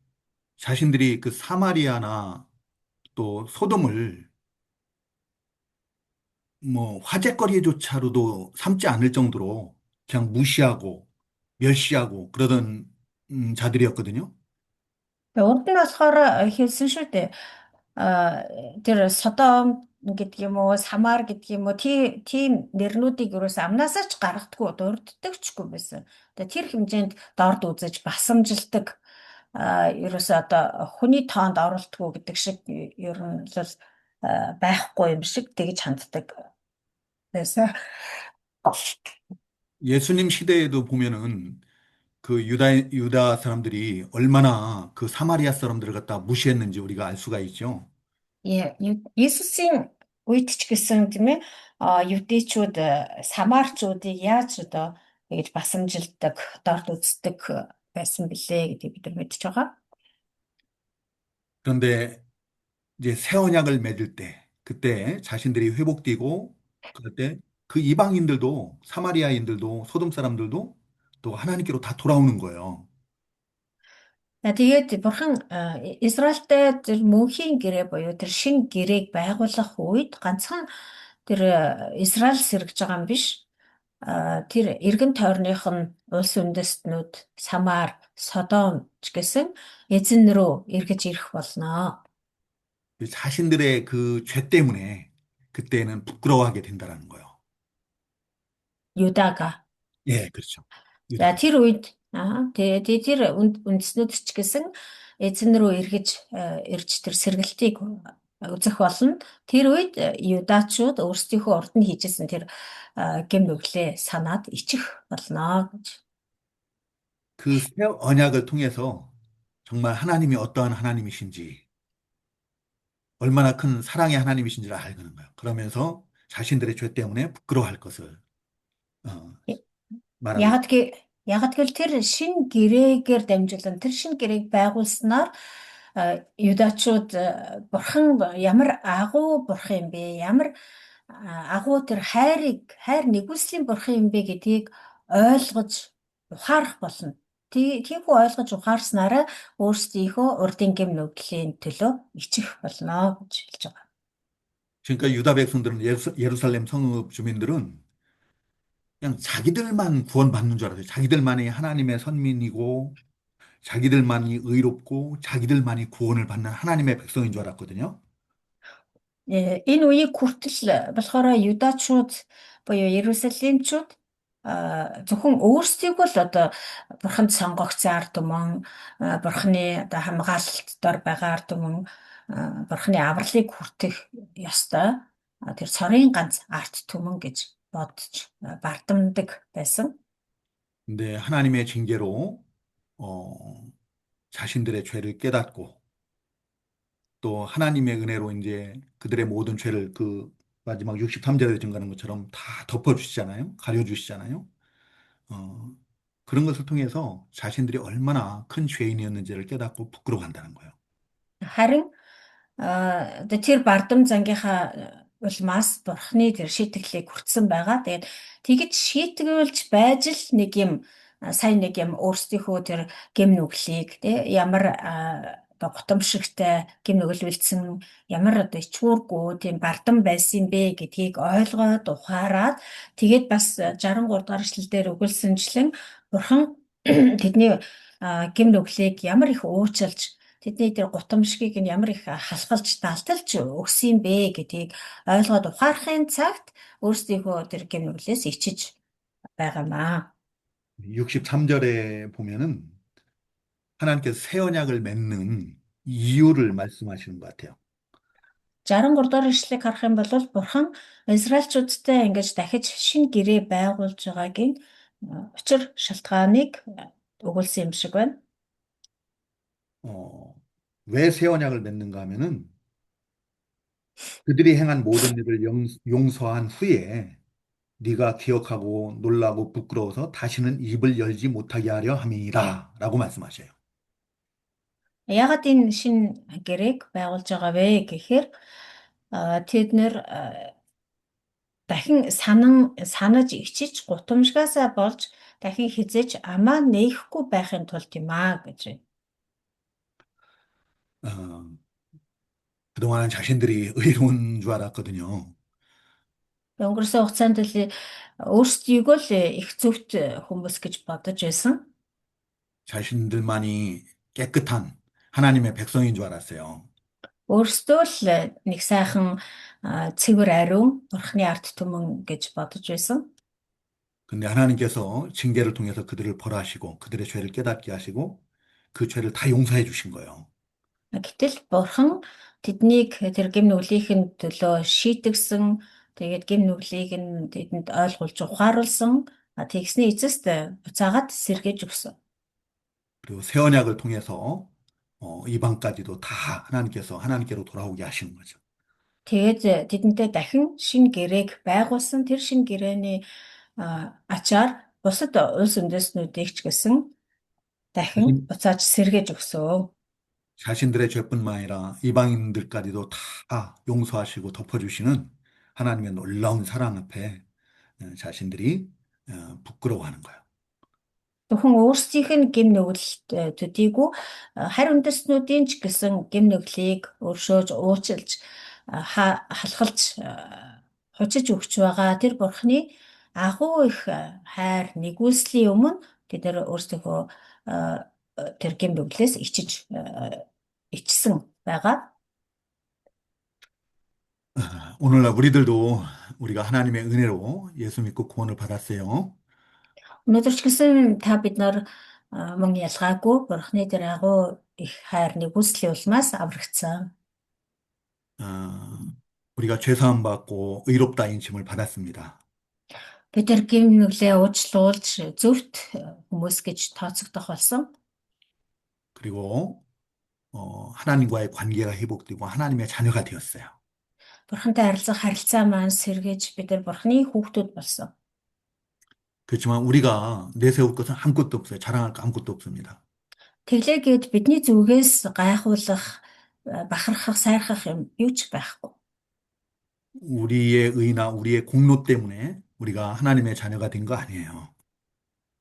자신들이 그 사마리아나 또 소돔을 뭐 화제거리조차로도 삼지 않을 정도로 그냥 무시하고 멸시하고 그러던 자들이었거든요. Тэгээ урд нь болохоор хэлсэн шүү дээ. Тэр Содом гэдэг юм уу, Самар гэдэг юм уу, тийм нэрнүүдийг ерөөс амнасаа ч гаргадаггүй, дурддагчгүй байсан. Тэгээ тэр хэмжээнд дорд үзэж басамжилдаг, ерөөс одоо хүний тоонд оролтгүй гэдэг шиг ер нь л байхгүй юм шиг тэгж ханддаг байсан. 예수님 시대에도 보면은 그 유다 사람들이 얼마나 그 사마리아 사람들을 갖다 무시했는지 우리가 알 수가 있죠. Иесусийн үед ч гэсэн тийм ээ юдэчүүд самарчуудыг яаж одоо ингэж басамжилдаг, дорд үздэг байсан бэлээ гэдгийг бид нар мэдчихэж байгаа. 그런데 이제 새 언약을 맺을 때, 그때 자신들이 회복되고, 그럴 때 그 이방인들도, 사마리아인들도, 소돔 사람들도 또 하나님께로 다 돌아오는 거예요. Тэгээд бурхан Израильтай тэр мөнхийн гэрээ буюу тэр шинэ гэрээг байгуулах үед ганцхан тэр Израиль сэргэж байгаа юм биш. Тэр эргэн тойрных нь улс үндэстнүүд Самар, Содом ч гэсэн эзэн рүү эргэж ирэх болно. 자신들의 그 죄 때문에 그때는 부끄러워하게 된다라는 거예요. Юдага. 예, 그렇죠. За 유다가. тэр үед тэгээ тэр үндэснүүд ч гэсэн эзэн рүү ирж тэр сэргэлтийг үзэх болно. Тэр үед юдачууд өөрсдийнхөө урд нь хийжсэн тэр гэм нүглээ санаад ичих болно гэж. 그 새 언약을 통해서 정말 하나님이 어떠한 하나님이신지, 얼마나 큰 사랑의 하나님이신지를 알는 거예요. 그러면서 자신들의 죄 때문에 부끄러워할 것을 어, 말하고 있어요. Яг гэвэл тэр шин гэрээгээр дамжуулан тэр шин гэрээг байгуулснаар юдачууд бурхан ямар агуу бурхан юм бэ? Ямар агуу тэр хайр нэгүслийн бурхан юм бэ гэдгийг ойлгож ухаарах болно. Тийхүү ойлгож ухаарснараа өөрсдийнхөө урдын гэм нүглийн төлөө ичих болно гэж хэлж байгаа. 그러니까 유다 백성들은 예루살렘 성읍 주민들은 그냥 자기들만 구원받는 줄 알았어요. 자기들만이 하나님의 선민이고, 자기들만이 의롭고, 자기들만이 구원을 받는 하나님의 백성인 줄 알았거든요. Энэ үеийг хүртэл болохоор юдачууд буюу Иерусалимчууд зөвхөн өөрсдийгөө л одоо бурханд сонгогдсон ард түмэн бурханы одоо хамгаалалт дор байгаа ард түмэн бурханы авралыг хүртэх ёстой тэр цорын ганц ард түмэн гэж бодож бардамдаг байсан. 근데 하나님의 징계로 어, 자신들의 죄를 깨닫고 또 하나님의 은혜로 이제 그들의 모든 죄를 그 마지막 63절에 증가하는 것처럼 다 덮어주시잖아요. 가려주시잖아요. 어, 그런 것을 통해서 자신들이 얼마나 큰 죄인이었는지를 깨닫고 부끄러워한다는 거예요. Харин одоо тэр бардам зангийнхаа улмаас бурхны тэр шийтгэлийг хүртсэн байгаа. Тэгээд тэгж шийтгүүлж байж л нэг юм сайн нэг юм өөрсдийнхөө тэр гэм нүглийг тий ямар одоо гутамшигтай гэм нүгэл үлдсэн ямар одоо ичгүүргүй тийм бардам байсан бэ гэдгийг ойлгоод ухаарад тэгээд бас 63 дугаар эшлэлдэр өгүүлсэнчлэн бурхан тэдний гэм нүглийг ямар их уучлж тэдний тэр гутамшгийг нь ямар их халахалж далталж өгсөн бэ гэдгийг ойлгоод ухаарахын цагт өөрсдийнхөө тэр гэм нүглээс ичиж байгаамаа. 63절에 보면은 하나님께서 새 언약을 맺는 이유를 말씀하시는 것 같아요. 63 дугаар ишлэгийг харах юм бол Бурхан Израильчуудтай ингэж дахиж шинэ гэрээ байгуулж байгаагийн учир шалтгааныг өгүүлсэн юм шиг байна. 왜 새 언약을 맺는가 하면은 그들이 행한 모든 일을 용서한 후에 네가 기억하고 놀라고 부끄러워서 다시는 입을 열지 못하게 하려 함이라 라고 말씀하셔요. Яагаад энэ шинэ гэрээг байгуулж байгаа вэ гэхээр тэд нэр дахин санаж ичиж гутамшгаасаа болж дахин хизээж амаа нээхгүй байхын тулд юм гэж байна. 어, 그동안은 자신들이 의로운 줄 알았거든요. Өнгөрсөн хугацаанд л өөрсдийгөө л их зөвхт хүмүүс гэж бодож байсан. 자신들만이 깨끗한 하나님의 백성인 줄 알았어요. Өөрсдөө л нэг сайхан цэвэр ариун Бурхны ард түмэн гэж бодож байсан. 근데 하나님께서 징계를 통해서 그들을 벌하시고 그들의 죄를 깨닫게 하시고 그 죄를 다 용서해 주신 거예요. Гэтэл Бурхан тэднийг тэр гэм нүглийнхэн төлөө шийтгсэн, тэгээд гэм нүглийг нь тэдэнд ойлгуулж ухааруулсан, тэгсний эцэст буцаагаад сэргээж өгсөн. 그리고 새 언약을 통해서 이방까지도 다 하나님께로 돌아오게 하시는 거죠. Тэгээд тэдэнтэй дахин шинэ гэрээг байгуулсан. Тэр шинэ гэрээний ачаар бусад улс үндэстнүүдийг ч гэсэн дахин 자신, буцааж сэргээж өгсөн. 자신들의 죄뿐만 아니라 이방인들까지도 다 용서하시고 덮어주시는 하나님의 놀라운 사랑 앞에 자신들이 부끄러워하는 거예요. Зөвхөн өөрсдийнх нь гэм нүгэлт төдийгүй харь үндэстнүүдийн ч гэсэн гэм нүглийг өршөөж уучлж халахалж хучиж өгч байгаа тэр Бурхны агуу их хайр нэгүслийн өмнө тэд нэр өөрсдийнхөө тэр гэм нүглээс ичсэн байгаа. 오늘날 우리들도 우리가 하나님의 은혜로 예수 믿고 구원을 받았어요. Өнөөдөр ч гэсэн та бид нар мөн ялгаагүй Бурхны тэр агуу их хайр нэгүслийн улмаас аврагдсан. 어, 우리가 죄 사함 받고 의롭다 인침을 받았습니다. Бид тэр гэм нүглээ уучлуулж зөвхт хүмүүс гэж тооцогдох болсон. 그리고 하나님과의 관계가 회복되고 하나님의 자녀가 되었어요. Бурхантай харилцаа маань сэргээж бид нар Бурхны хүүхдүүд болсон. 그렇지만 우리가 내세울 것은 아무것도 없어요. 자랑할 거 아무것도 없습니다. Тэглээгээд бидний зүгээс гайхуулах, бахархах, сайрхах юм юу ч байхгүй. 우리의 의나 우리의 공로 때문에 우리가 하나님의 자녀가 된 거 아니에요.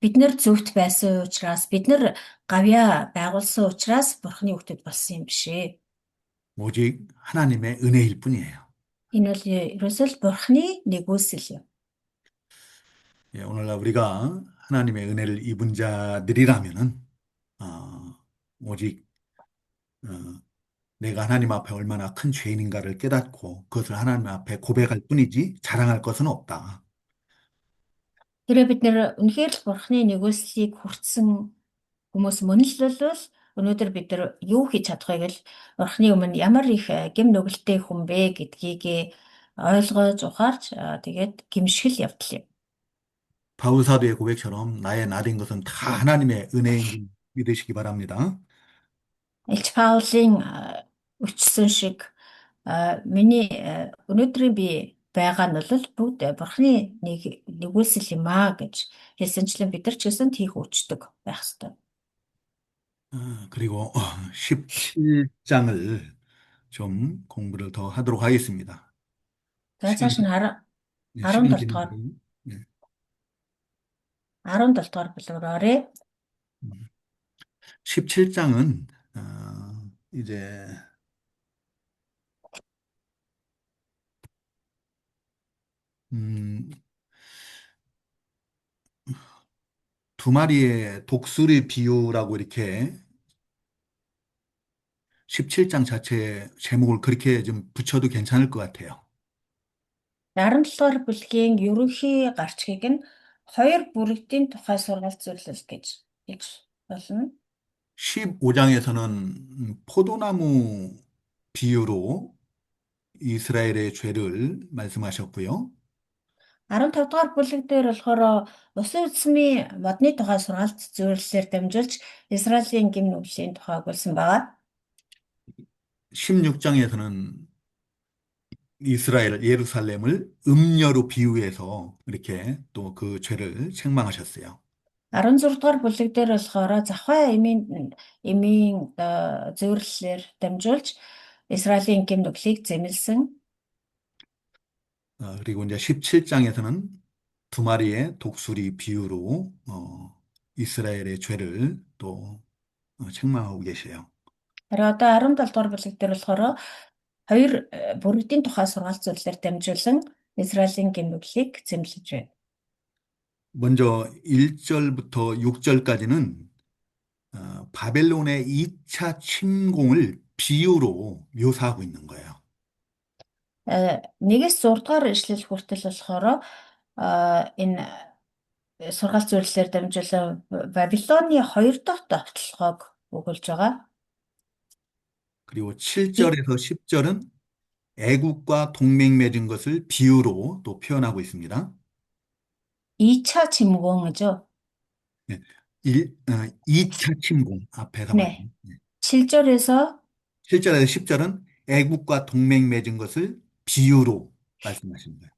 Бид нар зөвхт байсан учраас, бид нар гавьяа байгуулсан учраас Бурхны хүүхдүүд болсон юм биш ээ. 오직 하나님의 은혜일 뿐이에요. Энэ бол ерөөсөө л Бурхны нэгүсэл юм. 예, 오늘날 우리가 하나님의 은혜를 입은 자들이라면은 오직 내가 하나님 앞에 얼마나 큰 죄인인가를 깨닫고 그것을 하나님 앞에 고백할 뿐이지 자랑할 것은 없다. Тэрээ бид нэр үнэхээр л Бурхны нэгүслийг хүртсэн хүмүүс мөн л бол өнөөдөр бид нар юу хийж чадахыг л Бурхны өмнө ямар их гэм нүгэлтэй хүн бэ гэдгийг ойлгож ухаарч тэгээд гимшгэл явдал юм. 바울 사도의 고백처럼 나의 나 된 것은 다 하나님의 은혜인 줄 믿으시기 바랍니다. Илч Паулийн өчсөн шиг миний өнөөдрийн би байгаа нь бол бүгд Бурхны нэгүсэл юм гэж хэлсэнчлэн бид нар ч гэсэн тийх өчтөг байх ёстой. 그리고 17장을 좀 공부를 더 하도록 하겠습니다. За цааш нь 17 시간이 дугаар 길은데, 예. 17 дугаар бүлгээр оръё. 17장은 이제 음, 두 마리의 독수리 비유라고 이렇게 17장 자체 제목을 그렇게 좀 붙여도 괜찮을 것 같아요. 17 дугаар бүлгийн ерөнхий гарчгийг нь хоёр бүрэгдийн тухай сургалзуулал гэж хэлж болно. 15장에서는 포도나무 비유로 이스라엘의 죄를 말씀하셨고요. 15 дугаар бүлэг дээр болохоор усан үсмийн модны тухай сургаалт зөвлөлөөр дамжуулж Израилийн гим нүглийн тухай өгүүлсэн байгаа. 16장에서는 이스라엘, 예루살렘을 음녀로 비유해서 이렇게 또 그 죄를 책망하셨어요. 16 дугаар бүлэг дээр болохоор завхай эмийн зөвлөлөөр дамжуулж Израилийн гим нүглийг зэмлсэн. 그리고 이제 17장에서는 두 마리의 독수리 비유로 이스라엘의 죄를 또 책망하고 계세요. харин одоо 17 дугаар бүлэг дээр болохоор хоёр бүргэдийн тухай сургаалт зөвлөлөөр дамжуулан Израилийн гим нүглийг зэмлэж байна. 먼저 1절부터 6절까지는 바벨론의 2차 침공을 비유로 묘사하고 있는 거예요. 1-ээс 6 дугаар ишлэл хүртэл болохоор энэ сургаалт зөвлөлөөр дамжуулан Вавилоны 2 дахь довтлогоог өгүүлж байгаа. 그리고 7절에서 10절은 애국과 동맹 맺은 것을 비유로 또 표현하고 있습니다. 2차 침공 гэж. 네, 2차 침공 앞에서 네. 말씀. 7절에서 7절에서 10절은 애국과 동맹 맺은 것을 비유로 말씀하신 거예요.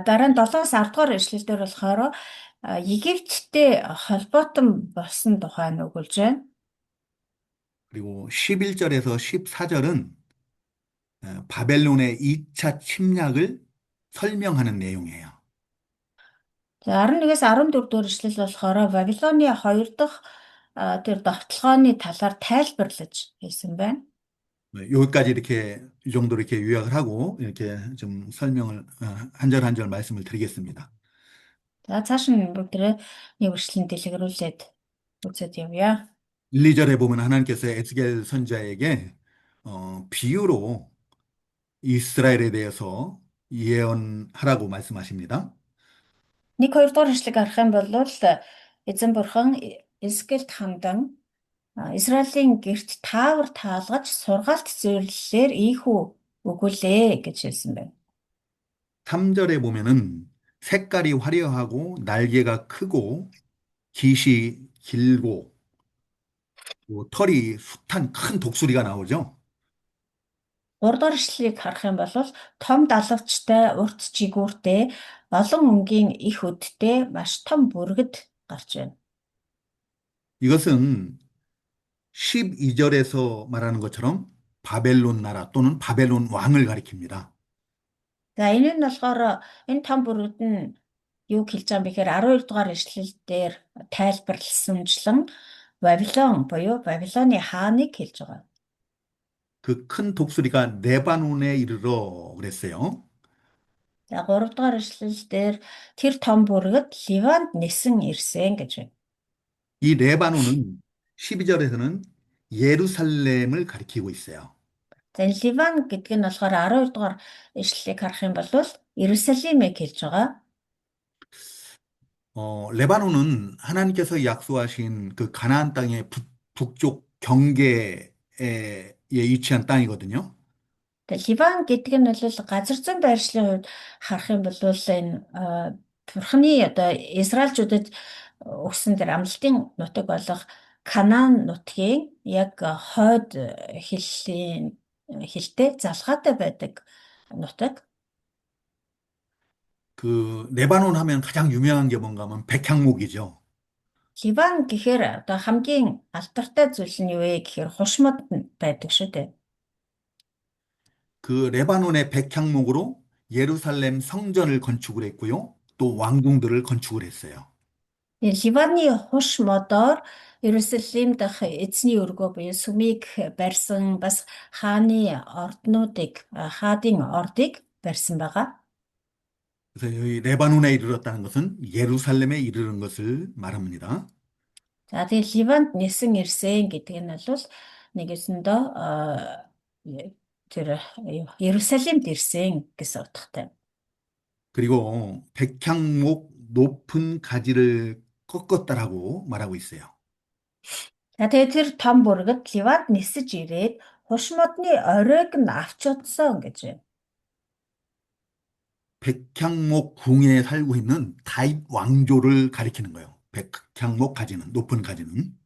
дараа нь 7-аас 10 дугаар ишлэлдэр болохоор Египттэй холбоотон болсон тухай нь өгүүлж байна. 그리고 11절에서 14절은 바벨론의 2차 침략을 설명하는 내용이에요. За 11-ээс 14 дугаар ишлэл болохоор Вавилоны 2 дахь тэр довтлогооны талаар тайлбарлаж хэлсэн байна. 여기까지 이렇게 이 정도로 이렇게 요약을 하고 이렇게 좀 설명을 한 절 한 절 말씀을 드리겠습니다. За цааш нь бүгдээ нэг үргэлжлэн дэлгэрүүлээд үзээд явъя. 1, 2절에 보면 하나님께서 에스겔 선지자에게 비유로 이스라엘에 대해서 예언하라고 말씀하십니다. 1, 2 дугаар ишлэгийг харах юм бол эзэн бурхан Эзекиэлд хамдан Израилийн гэрт таавар таалгаж сургаалт зөвлөлөөр ийхүү өгүүлээ гэж хэлсэн байна. 3절에 보면은 색깔이 화려하고 날개가 크고 깃이 길고 또 털이 숱한 큰 독수리가 나오죠. 3 дугаар ишлэлийг харах юм бол том далавчтай, урт жигүүртэй, олон өнгийн их өдтэй маш том бүргэд гарч байна. 이것은 12절에서 말하는 것처럼 바벨론 나라 또는 바벨론 왕을 가리킵니다. За энэ нь болохоор энэ том бүргэд нь юу хэлж байгаа юм бэхээр 12 дугаар ишлэл дээр тайлбарласанчлан Вавилон буюу Вавилоны хааныг хэлж байгаа. 그 큰 독수리가 레바논에 이르러 그랬어요. За 3 дугаар ишлэл дээр тэр том бүргэд Ливанд нисэн ирсэн гэж байна. 이 레바논은 12절에서는 예루살렘을 가리키고 있어요. За энэ Ливан гэдэг нь болохоор 12 дугаар ишлэлийг харах юм бол Иерусалимыг хэлж байгаа. 레바논은 하나님께서 약속하신 그 가나안 땅의 북쪽 경계에 위치한 땅이거든요. Тэгээ Ливан гэдэг нь бол газар зүйн байршлын хувьд харах юм бол энэ Бурхны одоо Израильчуудад өгсөн тэр амлалтын нутаг болох Канаан нутгийн яг хойд хилтэй залгаатай байдаг нутаг. 그 레바논 하면 가장 유명한 게 뭔가 하면 백향목이죠. Ливан гэхээр одоо хамгийн алдартай зүйл нь юу вэ гэхээр хушмад байдаг шүү дээ. 그 레바논의 백향목으로 예루살렘 성전을 건축을 했고요. 또 왕궁들을 건축을 했어요. Ливаны хуш модоор Иерусалим дахь эзний өргөө буюу сүмийг барьсан бас хаадын ордыг барьсан байгаа. 그래서 여기 레바논에 이르렀다는 것은 예루살렘에 이르는 것을 말합니다. За тэгээд Ливанд нисэн ирсэн гэдэг нь бол нэгэсэндээ тэр Иерусалимд ирсэн гэсэн утгатай. 그리고 백향목 높은 가지를 꺾었다라고 말하고 있어요. За тэгээд тэр том бүргэд Ливанд нисэж ирээд хуш модны оройг нь авч чадсан гэж байна. 백향목 궁에 살고 있는 다윗 왕조를 가리키는 거예요. 백향목 가지는, 높은 가지는.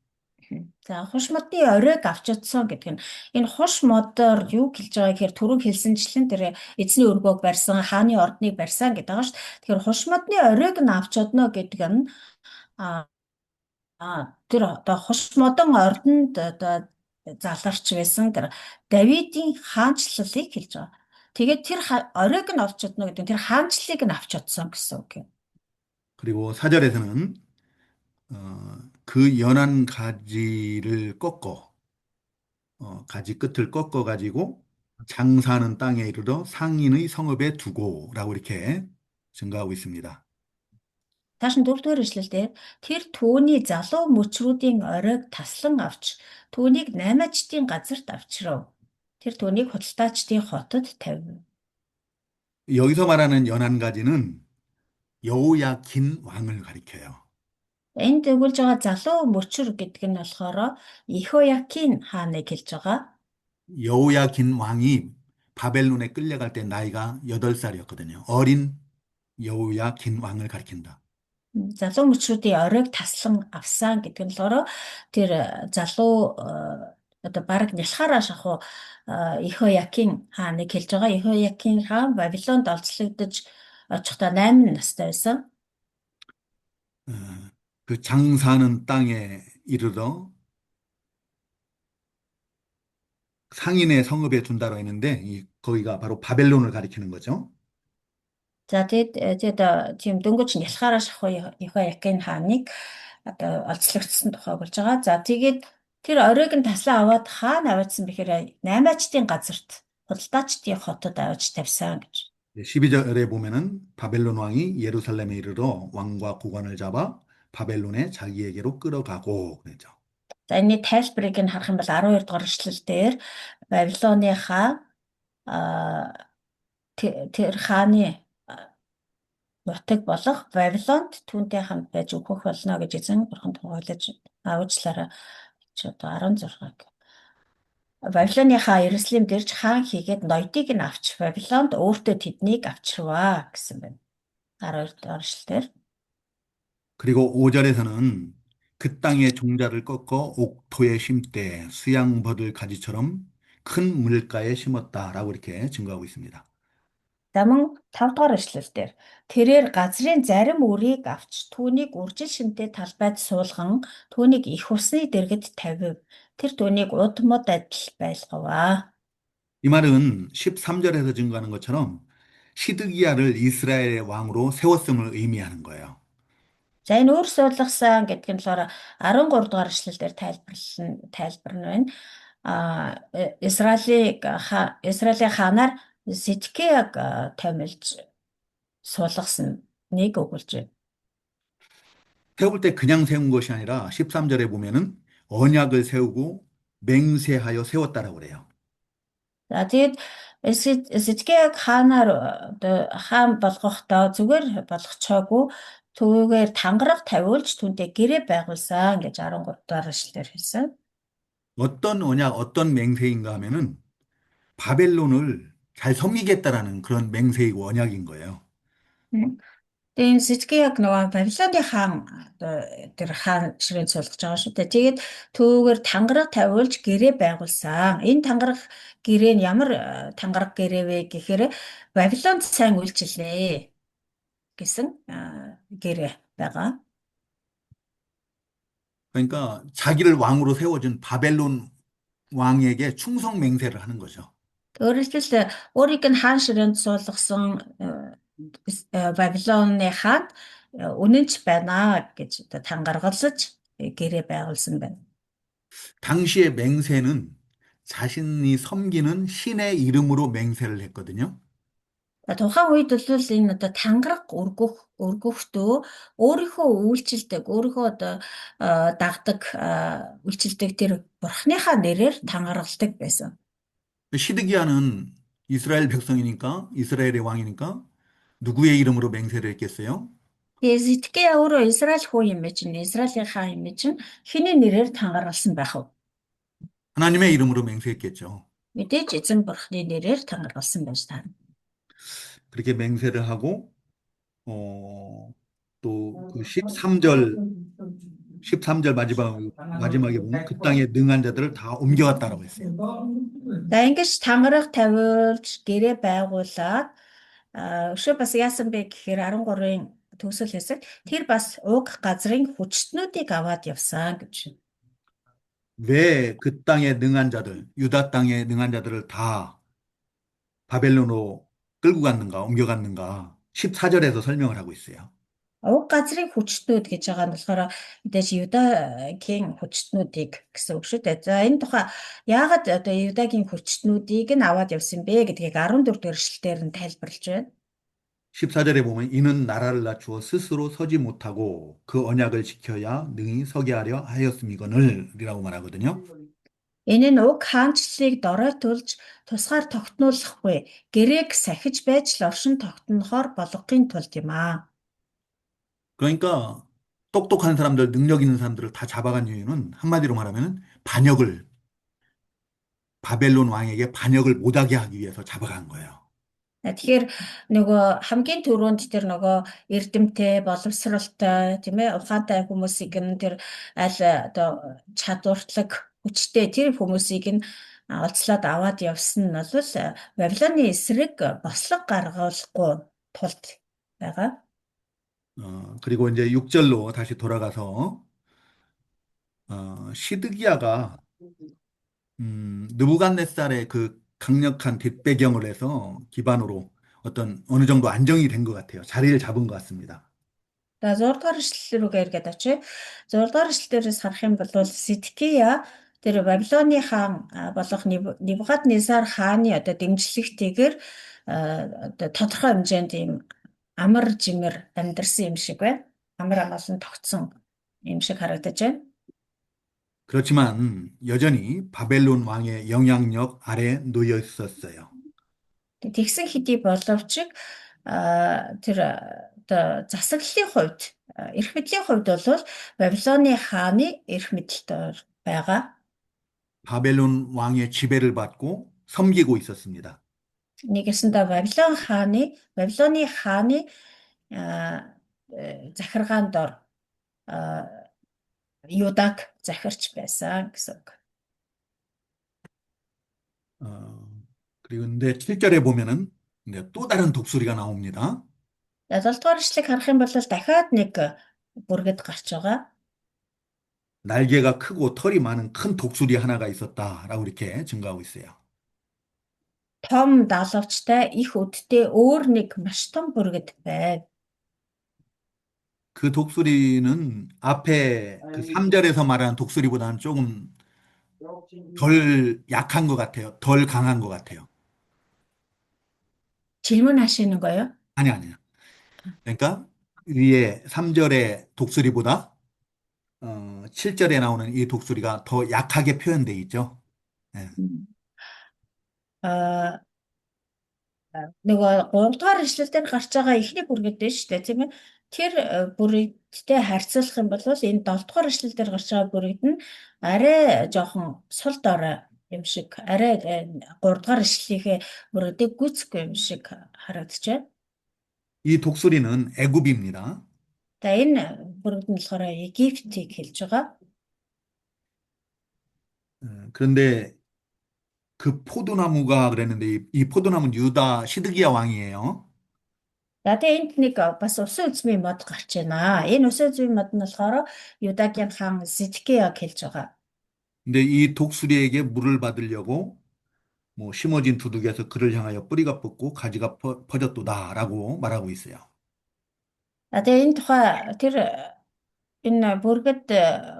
За хуш модны оройг авч чадсан гэдэг нь энэ хуш модоор юу хэлж байгаа гэхээр түрүү хэлсэнчлэн тэр эзний өргөөг барьсан, хааны ордныг барьсан гэдэг байгаа шүү дээ. Тэгэхээр хуш модны оройг нь авч чадна гэдэг нь а тэр одоо хуш модон ордонд одоо заларч байсан тэр Давидын хаанчлалыг хэлж байгаа. Тэгээд тэр оройг нь авч чадна гэдэг нь тэр хаанчлалыг нь авч чадсан гэсэн үг юм. 그리고 사절에서는 그 연한 가지를 꺾어 가지 끝을 꺾어 가지고 장사하는 땅에 이르러 상인의 성읍에 두고라고 이렇게 증가하고 있습니다. Тааш нь дөрөвдүгээр эшлэлдээ тэр түүний залуу мөчрүүдийн оройг таслан авч түүнийг наймаачдын газарт авчирав. Тэр түүнийг худалдаачдын хотод тавив. 여기서 말하는 연한 가지는 여호야긴 왕을 가리켜요. Энд өгүүлж байгаа залуу мөчр гэдэг нь болохоор Ихоякин хааныг хэлж байгаа. 여호야긴 왕이 바벨론에 끌려갈 때 나이가 8살이었거든요. 어린 여호야긴 왕을 가리킨다. Залуу мөчрүүдийн оройг таслан авсан гэдэг нь болохоор тэр залуу одоо баг нялхаараа шахуу Ихоякин хааныг хэлж байгаа. Ихоякин хаан Бабилонд олзлогдож очихдоо 8 настай байсан. 어, 그 장사하는 땅에 이르러 상인의 성읍에 둔다고 했는데 거기가 바로 바벨론을 가리키는 거죠. За тэгээд тийм дөнгөж нялхаараа шахуу Ихоякин хааныг одоо олзлогдсон тухай болж байгаа. За тэгээд тэр оройг нь таслан аваад хаана аваадсан бэхээр наймаачдын газарт худалдаачдын хотод аваач тавьсан гэж. 12절에 보면은 바벨론 왕이 예루살렘에 이르러 왕과 구관을 잡아 바벨론에 자기에게로 끌어가고 그랬죠. За энэний тайлбарыг нь харах юм бол 12 дугаар эшлэлдэр Бабилоныхаа тэр хааны нутаг болох Бабилонд түүнтэй хамт байж өгөх болно гэж эзэн бурхан тунгаглаж уучлаарай. Чи одоо 16-г. Бабилоныхаа Иерусалимд ирж хаан хийгээд ноёдыг нь авч Бабилонд өөртөө тэднийг авчирваа гэсэн байна. 12 дугаар эшлэлдэр. 그리고 5절에서는 그 땅의 종자를 꺾어 옥토에 심되 수양 벗을 가지처럼 큰 물가에 심었다라고 이렇게 증거하고 있습니다. Даман 5 дугаар эшлэлдэр тэрээр газрын зарим үрийг авч түүнийг үржил шинтэй талбайд суулган түүнийг их усны дэргэд тавив. Тэр түүнийг удмод адил байлгаваа. 이 말은 13절에서 증거하는 것처럼 시드기야를 이스라엘의 왕으로 세웠음을 의미하는 거예요. За энэ өөр суулгасан гэдэг нь болохоор 13 дугаар эшлэлдэр тайлбар нь байна. Израилийн хаанаар Сидкияг томилж суулгасан нэг өгүүлж байна. 세울 때 그냥 세운 것이 아니라 13절에 보면은 언약을 세우고 맹세하여 세웠다라고 그래요. За тэгээд Сидкияг хаанаар одоо хаан болгохдоо зүгээр болгочоогүй түүгээр тангараг тавиулж түүнтэй гэрээ байгуулсан гэж 13 дугаар эшлэлээр хэлсэн. 어떤 언약, 어떤 맹세인가 하면은 바벨론을 잘 섬기겠다라는 그런 맹세이고 언약인 거예요. Тэгээд Сидкияг нөгөө Бабилоны хаан одоо тэр хаан ширээнд суулгаж байгаа шүү дээ. Тэгээд түүгээр тангараг тавиулж гэрээ байгуулсан. Энэ тангараг гэрээ нь ямар тангараг гэрээ вэ гэхээр Бабилонд сайн үйлчлээ гэсэн гэрээ байгаа. 그러니까 자기를 왕으로 세워준 바벨론 왕에게 충성 맹세를 하는 거죠. Өөрөөр хэлбэл өөрийг нь хаан ширээнд суулгасан Бабилоны хаан үнэнч байна гэж одоо тангаргалж гэрээ байгуулсан байна. 당시의 맹세는 자신이 섬기는 신의 이름으로 맹세를 했거든요. Тухайн үед бол энэ одоо тангараг өргөхдөө өөрийнхөө үйлчлдэг, өөрийнхөө одоо дагдаг үйлчлдэг тэр бурхныхаа нэрээр тангаргалдаг байсан. 시드기야는 이스라엘 백성이니까 이스라엘의 왕이니까 누구의 이름으로 맹세를 했겠어요? Тэгээд Зидкия өөрөө Израиль хүү юм бэ чинь, Израилийн хаан юм бэ чинь хэний нэрээр тангаргалсан байх вэ? 하나님의 이름으로 맹세했겠죠. Мэдээж эзэн бурхны нэрээр тангаргалсан байж таарна. 그렇게 맹세를 하고 또 그 13절 마지막에 보면 그 땅에 능한 자들을 다 옮겨갔다라고 했어요. За ингэж тангараг тавиулж гэрээ байгуулад өшөө бас яасан бэ гэхээр 13-ын төгсөл хэсэг тэр бас уг газрын хүчтнүүдийг аваад явсан гэж. 왜 그 땅의 능한 자들, 유다 땅의 능한 자들을 다 바벨론으로 끌고 갔는가, 옮겨갔는가 14절에서 설명을 하고 있어요. Уг газрын хүчтнүүд гэж байгаа нь болохоор мэдээж Юдагийн хүчтнүүдийг гэсэн үг шүү дээ. За энэ тухай яагаад одоо Юдагийн хүчтнүүдийг нь аваад явсан бэ гэдгийг 14 дугаар эшлэлээр нь тайлбарлаж байна. 14절에 보면 이는 나라를 낮추어 스스로 서지 못하고 그 언약을 지켜야 능히 서게 하려 하였음이거늘이라고 말하거든요. Энэ нь уг хаанчлалыг доройтуулж тусгаар тогтнуулахгүй гэрээг сахиж байж л оршин тогтнохоор болгохын тулд юм аа. 그러니까 똑똑한 사람들, 능력 있는 사람들을 다 잡아간 이유는 한마디로 말하면 바벨론 왕에게 반역을 못하게 하기 위해서 잡아간 거예요. Тэгэхээр нөгөө хамгийн түрүүнд тэр нөгөө эрдэмтэй, боловсралтай, тийм ээ, ухаантай хүмүүсийг нь тэр аль одоо чадвартлаг, хүчтэй тэр хүмүүсийг нь олцлоод аваад явсан нь бол Вавилоны эсрэг бослог гаргуулахгүй тулд байгаа. 그리고 이제 6절로 다시 돌아가서 시드기야가 느부갓네살의 그 강력한 뒷배경을 해서 기반으로 어느 정도 안정이 된 것 같아요. 자리를 잡은 것 같습니다. За 6 дугаар эшлэл рүүгээ эргээд очие. 6 дугаар эшлэлээрээс харах юм бол Сидкия тэр Вавилоны хаан болох Небукаднезар хааны одоо дэмжлэгтэйгээр одоо тодорхой хэмжээнд ийм амар жимэр амьдарсан юм шиг байна. Амар амгалан тогтсон юм шиг харагдаж байна. 그렇지만 여전히 바벨론 왕의 영향력 아래에 놓여 있었어요. Тэгсэн хэдий боловч тэр одоо засаглалын хувьд эрх мэдлийн хувьд бол Вавилоны хааны эрх мэдэлтэй байгаа. 바벨론 왕의 지배를 받고 섬기고 있었습니다. Нэгэсэндээ Вавилоны хааны захиргаан дор Юдаг захирч байсан гэсэн үг. 그리고 근데 7절에 보면은 이제 또 다른 독수리가 나옵니다. 7 дугаар эшлэгийг харах юм бол дахиад нэг бүргэд гарч байгаа. 날개가 크고 털이 많은 큰 독수리 하나가 있었다라고 이렇게 증가하고 있어요. Том далавчтай их өдтэй өөр нэг маш том бүргэд байв. 그 독수리는 앞에 그 3절에서 말하는 독수리보다는 조금 덜 약한 것 같아요. 덜 강한 것 같아요. 질문하시는 거예요? 아니요. 그러니까 위에 3절의 독수리보다 7절에 나오는 이 독수리가 더 약하게 표현되어 있죠. 네. Нөгөө 3 дугаар эшлэлдэр гарч байгаа ихний бүргэд дээ шүү дээ, тийм ээ. Тэр бүрэгдтэй харьцуулах юм бол энэ 7 дугаар эшлэлдэр гарч байгаа бүрэгд нь арай жоохон сул дорой юм шиг, арай 3 дугаар эшлэлийнхээ бүрэгдийг гүйцэхгүй юм шиг харагдаж байна. 이 독수리는 애굽입니다. За энэ бүрэгд нь болохоор Египтийг хэлж байгаа. 그런데 그 포도나무가 그랬는데 이 포도나무는 유다 시드기야 왕이에요. За тэгээ энд нэг бас усан үзмийн мод гарч байна. Энэ усан үзмийн мод нь болохоор Юдагийн хаан Сидкияг хэлж байгаа. 근데 이 독수리에게 물을 받으려고 뭐 심어진 두둑에서 그를 향하여 뿌리가 뻗고 가지가 퍼졌도다라고 말하고 있어요. За тэгээ энэ тухай тэр энэ бүргэд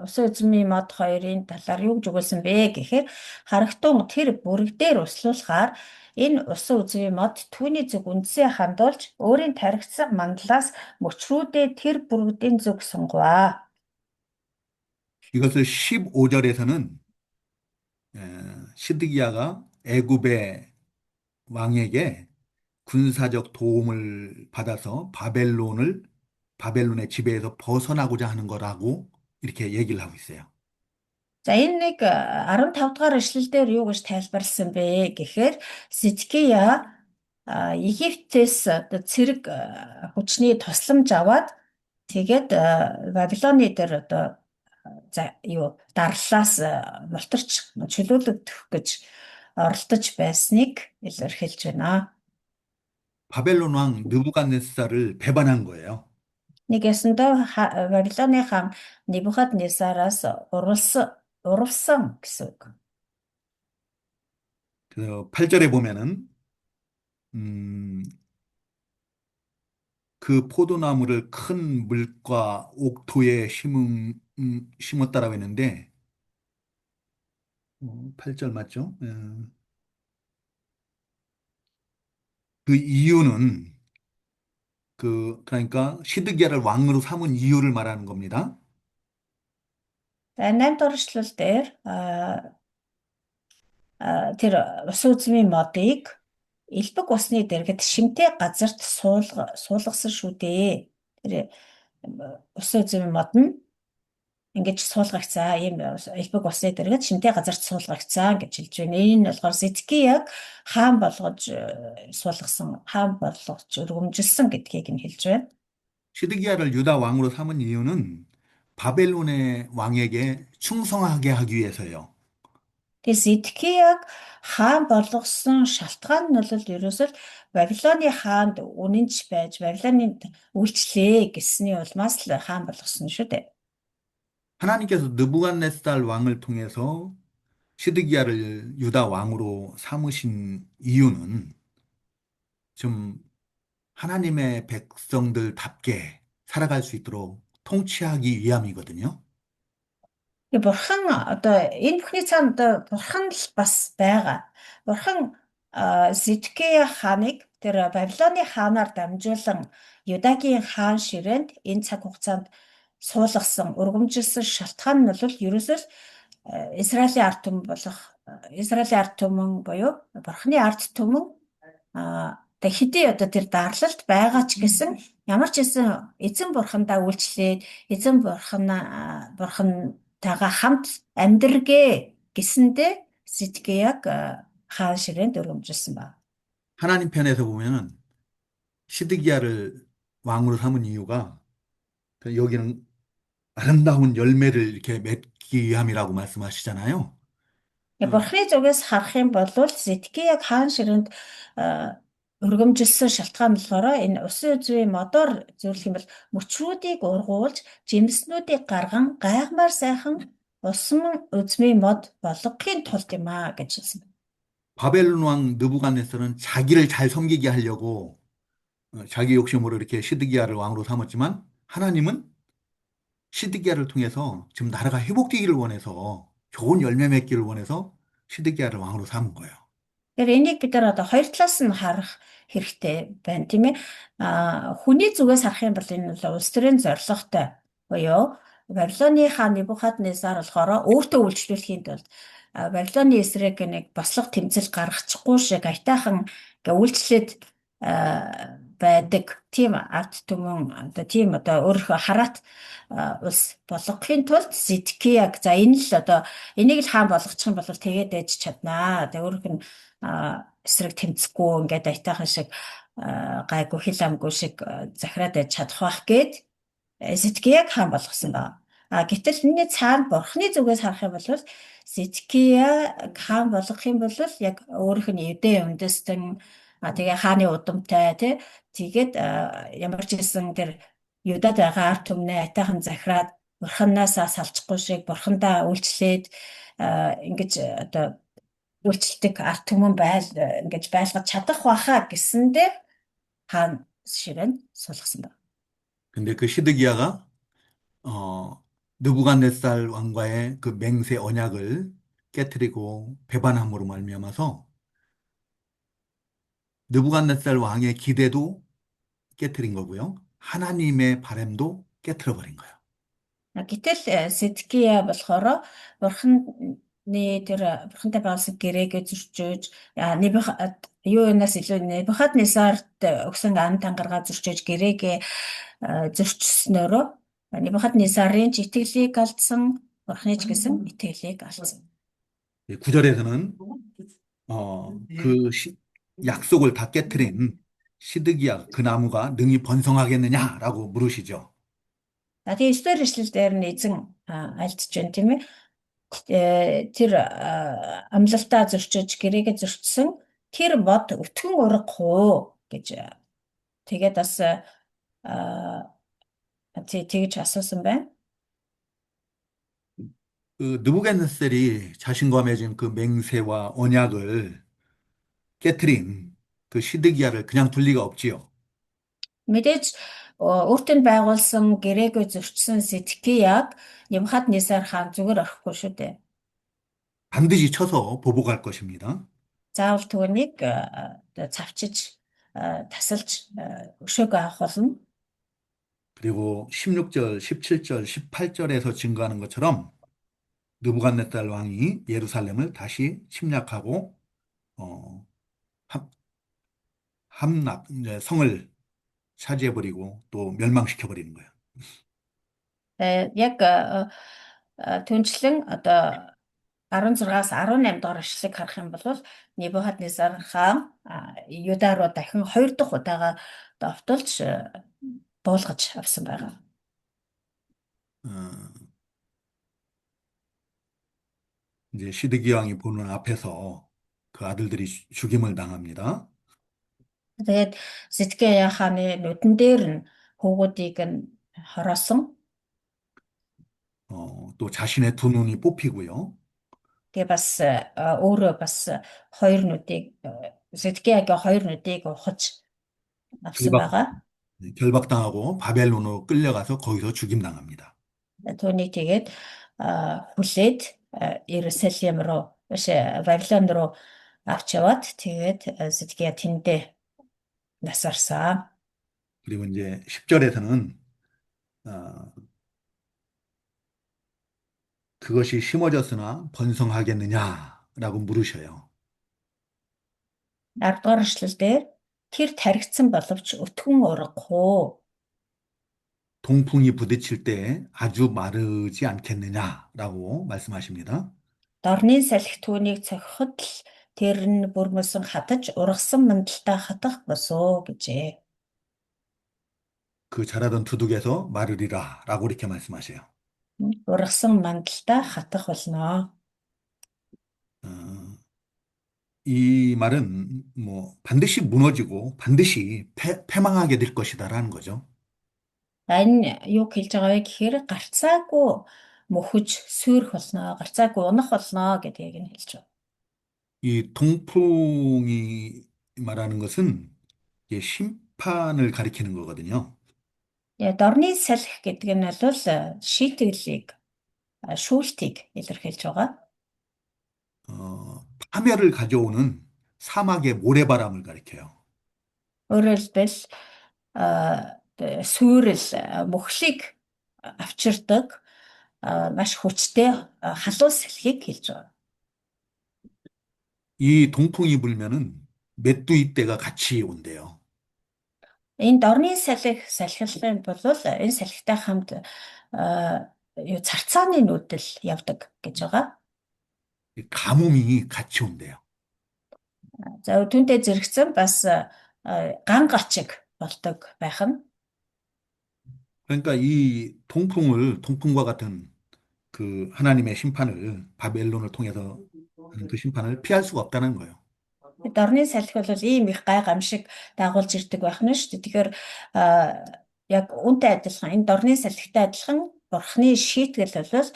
усан үзмийн мод хоёрын талаар юу гэж өгүүлсэн бэ гэхээр харагтун тэр бүрэгдээр услуулахаар энэ усан үзмийн мод түүний зүг үндсээ хандуулж өөрийн тархицсан мандлаас мөчрүүдээ тэр бүрэгдийн зүг сунгаваа. 이것을 15절에서는 시드기야가 애굽의 왕에게 군사적 도움을 받아서 바벨론의 지배에서 벗어나고자 하는 거라고 이렇게 얘기를 하고 있어요. За энэ нэг 15 дугаар эшлэлдэр юу гэж тайлбарласан бэ гэхээр Сидкия Египтээс одоо цэрэг хүчний тусламж аваад тэгээд Вавилоны дээр одоо за юу дарлаас мултарч чөлөөлөгдөх гэж оролдож байсныг илэрхийлж байна. 바벨론 왕 느부갓네살을 배반한 거예요. Нэг ясандаа Вавилоны хаан Небухаднесараас урвсан гэсэн үг. 그 8절에 보면은 음, 그 포도나무를 큰 물과 옥토에 심었다라고 했는데 8절 맞죠? 그 이유는 그러니까 시드기야를 왕으로 삼은 이유를 말하는 겁니다. За 8 дугаар эшлэл дээр тэр ус үзмийн модыг элбэг усны дэргэд шимтэй газарт суулгасан шүү дээ. Тэр ус үзмийн мод нь ингэж суулгагцаа. Ийм элбэг усны дэргэд шимтэй газарт суулгагцаа гэж хэлж байна. Энэ нь болохоор Зидкияг хаан болгож суулгасан, хаан болгож өргөмжилсөн гэдгийг нь хэлж байна. 시드기야를 유다 왕으로 삼은 이유는 바벨론의 왕에게 충성하게 하기 위해서요. Тэгээ Зидкияг хаан болгосон шалтгаан нь бол ерөөсөө Вавилоны хаанд үнэнч байж Вавилонд үйлчлээ гэсний улмаас л хаан болгосон шүү дээ. 하나님께서 느부갓네살 왕을 통해서 시드기야를 유다 왕으로 삼으신 이유는 좀 하나님의 백성들답게 살아갈 수 있도록 통치하기 위함이거든요. Тэгээ бурхан одоо энэ бүхний цаана одоо бурхан л бас байгаа. Бурхан Зидкия хааныг тэр Вавилоны хаанаар дамжуулан Юдагийн хаан ширээнд энэ цаг хугацаанд суулгасан, өргөмжилсөн шалтгаан нь бол ерөөсөө Израилийн ард түмэн болох Израилийн ард түмэн буюу бурханы ард түмэн тэг хэдий одоо тэр дарлалт байгаа ч гэсэн ямар ч гэсэн эзэн бурхандаа үйлчлээд эзэн бурхантайгаа хамт амьдргээ гэсэндээ Зидкияг хаан ширээнд өргөмжилсөн байна. 하나님 편에서 보면은 시드기야를 왕으로 삼은 이유가 여기는 아름다운 열매를 이렇게 맺기 위함이라고 말씀하시잖아요. Бурхны зүгээс харах юм бол Зидкияг хаан ширээнд өргөмжилсөн шалтгаан болохоор энэ усын үзмийн модоор зөвлөх юм бол мөчрүүдийг ургуулж, жимснүүдийг гарган, гайхмаар сайхан усан үзмийн мод болгохын тулд юм аа гэж хэлсэн. 바벨론 왕 느부갓네살은 자기를 잘 섬기게 하려고 자기 욕심으로 이렇게 시드기야를 왕으로 삼았지만 하나님은 시드기야를 통해서 지금 나라가 회복되기를 원해서 좋은 열매 맺기를 원해서 시드기야를 왕으로 삼은 거예요. Тэгэхээр энийг бид нар одоо хоёр талаас нь харах хэрэгтэй байна, тийм ээ. Хүний зүгээс харах юм бол энэ бол улс төрийн зорилготой буюу Вавилоны хаан Небухаднезар болохоор өөртөө үйлчлүүлэхийн тулд Вавилоны эсрэг нэг бослого тэмцэл гаргачихгүй шиг аятайхан үйлчлээд байдаг тийм ард түмэн одоо тийм одоо өөрийнхөө хараат улс болгохын тулд Зидкияг за энэ л одоо энийг л хаан болгочих юм бол тэгээд ээж чаднаа. Тэгээ өөрийнх нь эсрэг тэмцэхгүй ингээд аятайхан шиг гайгүй хил амгүй шиг захираад ээж чадах байх гээд Зидкияг хаан болгосон байна. Гэтэл энэ цаана бурхны зүгээс харах юм бол Зидкияг хаан болгох юм бол яг өөрийнх нь Юдэ үндэстэн тэгээ хааны удамтай тэгээд ямар ч гэсэн тэр Юдад байгаа ард түмнээ аятайхан захираад бурханаасаа салчихгүй шиг бурхандаа үйлчлээд ингэж одоо үйлчлдэг ард түмэн ингэж байлгаж чадах байхаа гэсэндээ хаан ширээнд суулгасан байна. 근데 그 시드기야가 느부갓네살 왕과의 그 맹세 언약을 깨뜨리고 배반함으로 말미암아서 느부갓네살 왕의 기대도 깨뜨린 거고요. 하나님의 바람도 깨뜨려 버린 거예요. Гэтэл Зидкия болохоор бурхантай байгуулсан гэрээгээ зөрчөөж юунаас илүү Небухаднезарт өгсөн ам тангараа зөрчөөж гэрээгээ зөрчснөөрөө Небухаднезарын ч итгэлийг алдсан Бурхны ч гэсэн итгэлийг алдсан. 9절에서는 그 약속을 다 깨트린 시드기야 그 나무가 능히 번성하겠느냐라고 물으시죠. За тийм 9 эшлэл дээр нь эзэн альдж байна тийм ээ. Тэр амлалтаа зөрчиж гэрээгээ зөрчсөн тэр бод өтгөн ургах уу гэж тэгээд бас тэгж асуусан байна. 그 느부갓네살이 자신과 맺은 그 맹세와 언약을 깨트린 그 시드기야를 그냥 둘 리가 없지요. Мэдээж өөртөө нь байгуулсан гэрээгээ зөрчсөн Сидкияг Небухаднесар хаан зүгээр орхихгүй шүү дээ. 반드시 쳐서 보복할 것입니다. Заавал түүнийг цавчиж тасалж өшөөгөө авах болно. 그리고 16절, 17절, 18절에서 증거하는 것처럼 느부갓네살 왕이 예루살렘을 다시 침략하고 어, 함, 이제 성을 차지해버리고 또 멸망시켜버리는 거예요. Яг түнчлэн одоо 16-аас 18 дугаар эшлэгийг харах юм бол Небухаднесар хаан Юда руу дахин 2 дахь удаага довтолж буулгаж авсан байгаа. 어, 이제 시드기 왕이 보는 앞에서 그 아들들이 죽임을 당합니다. Тэгээд Сидкия хааны нүдэн дээр нь хүүгүүдийг нь хороосон. 또 자신의 두 눈이 뽑히고요. Тэгээ бас өөрөө бас хоёр нүдийг Сидкиягийн хоёр нүдийг ухаж авсан 결박, байгаа. 결박당하고 바벨론으로 끌려가서 거기서 죽임당합니다. Түүнийг тэгээд хүлээд Иерусалим руу биш Вавилон руу авч яваад тэгээд Сидкия тэндээ насарсан. 그리고 이제 10절에서는 그것이 심어졌으나 번성하겠느냐라고 물으셔요. 10 дугаар эшлэлдэр тэр таригдсан боловч өтгөн ургах уу? 동풍이 부딪힐 때 아주 마르지 않겠느냐라고 말씀하십니다. Дорны салхи түүнийг цохиход л тэр нь бүрмөсөн хатаж ургасан мандалтаа хатах босоо гэжээ. 그 자라던 두둑에서 마르리라라고 이렇게 말씀하세요. Ургасан мандалтаа хатах болно. 어, 이 말은 뭐 반드시 무너지고 반드시 패망하게 될 것이다라는 거죠. Энэ юу хэлж байгаа вэ гэхээр гарцаагүй мөхөж сүрэх болно, гарцаагүй унах болно гэдгийг нь хэлж байна. 이 동풍이 말하는 것은 이게 심판을 가리키는 거거든요. Дорны салхи гэдэг нь бол шийтгэлийг, шүүлтийг илэрхийлж байгаа. 파멸을 가져오는 사막의 모래바람을 가리켜요. Өөрөөр хэлбэл сүрэл мөхлийг авчирдаг маш хүчтэй халуун салхийг хэлж байгаа. 이 동풍이 불면은 메뚜기 떼가 같이 온대요. Энэ дорны салхилын бол энэ салхитай хамт юу царцааны нүүдэл явдаг гэж байгаа. 가뭄이 같이 온대요. За түүнтэй зэрэгцэн бас ган гачиг болдог байх нь. 그러니까 이 동풍과 같은 그 하나님의 심판을 바벨론을 통해서 하는 그 심판을 피할 수가 없다는 거예요. Дорны салхи бол ийм их гай гамшиг дагуулж ирдэг байх нь шүү дээ. Тэгэхээр яг үүнтэй адилхан энэ дорны салхитай адилхан Бурхны шийтгэл бол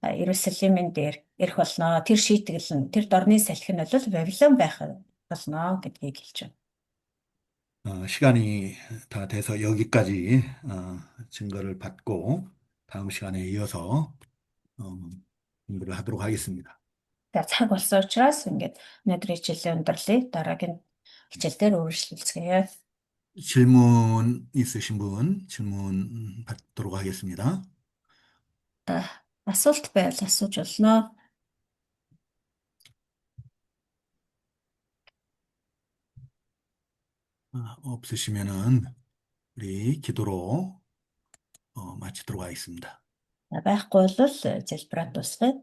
Иерусалимын дээр ирэх болно. Тэр шийтгэл нь тэр дорны салхи нь бол Вавилон байх болно гэдгийг хэлж байна. 시간이 다 돼서 여기까지 증거를 받고 다음 시간에 이어서 공부를 하도록 하겠습니다. За цаг болсон учраас ингээд өнөөдрийн хичээлээ өндөрлөе. Дараагийн хичээлдэр үргэлжлүүлцгээе. 질문 있으신 분 질문 받도록 하겠습니다. Асуулт байвал асууж болно. 없으시면은 우리 기도로 마치도록 하겠습니다. Байхгүй бол залбираад дуусгая.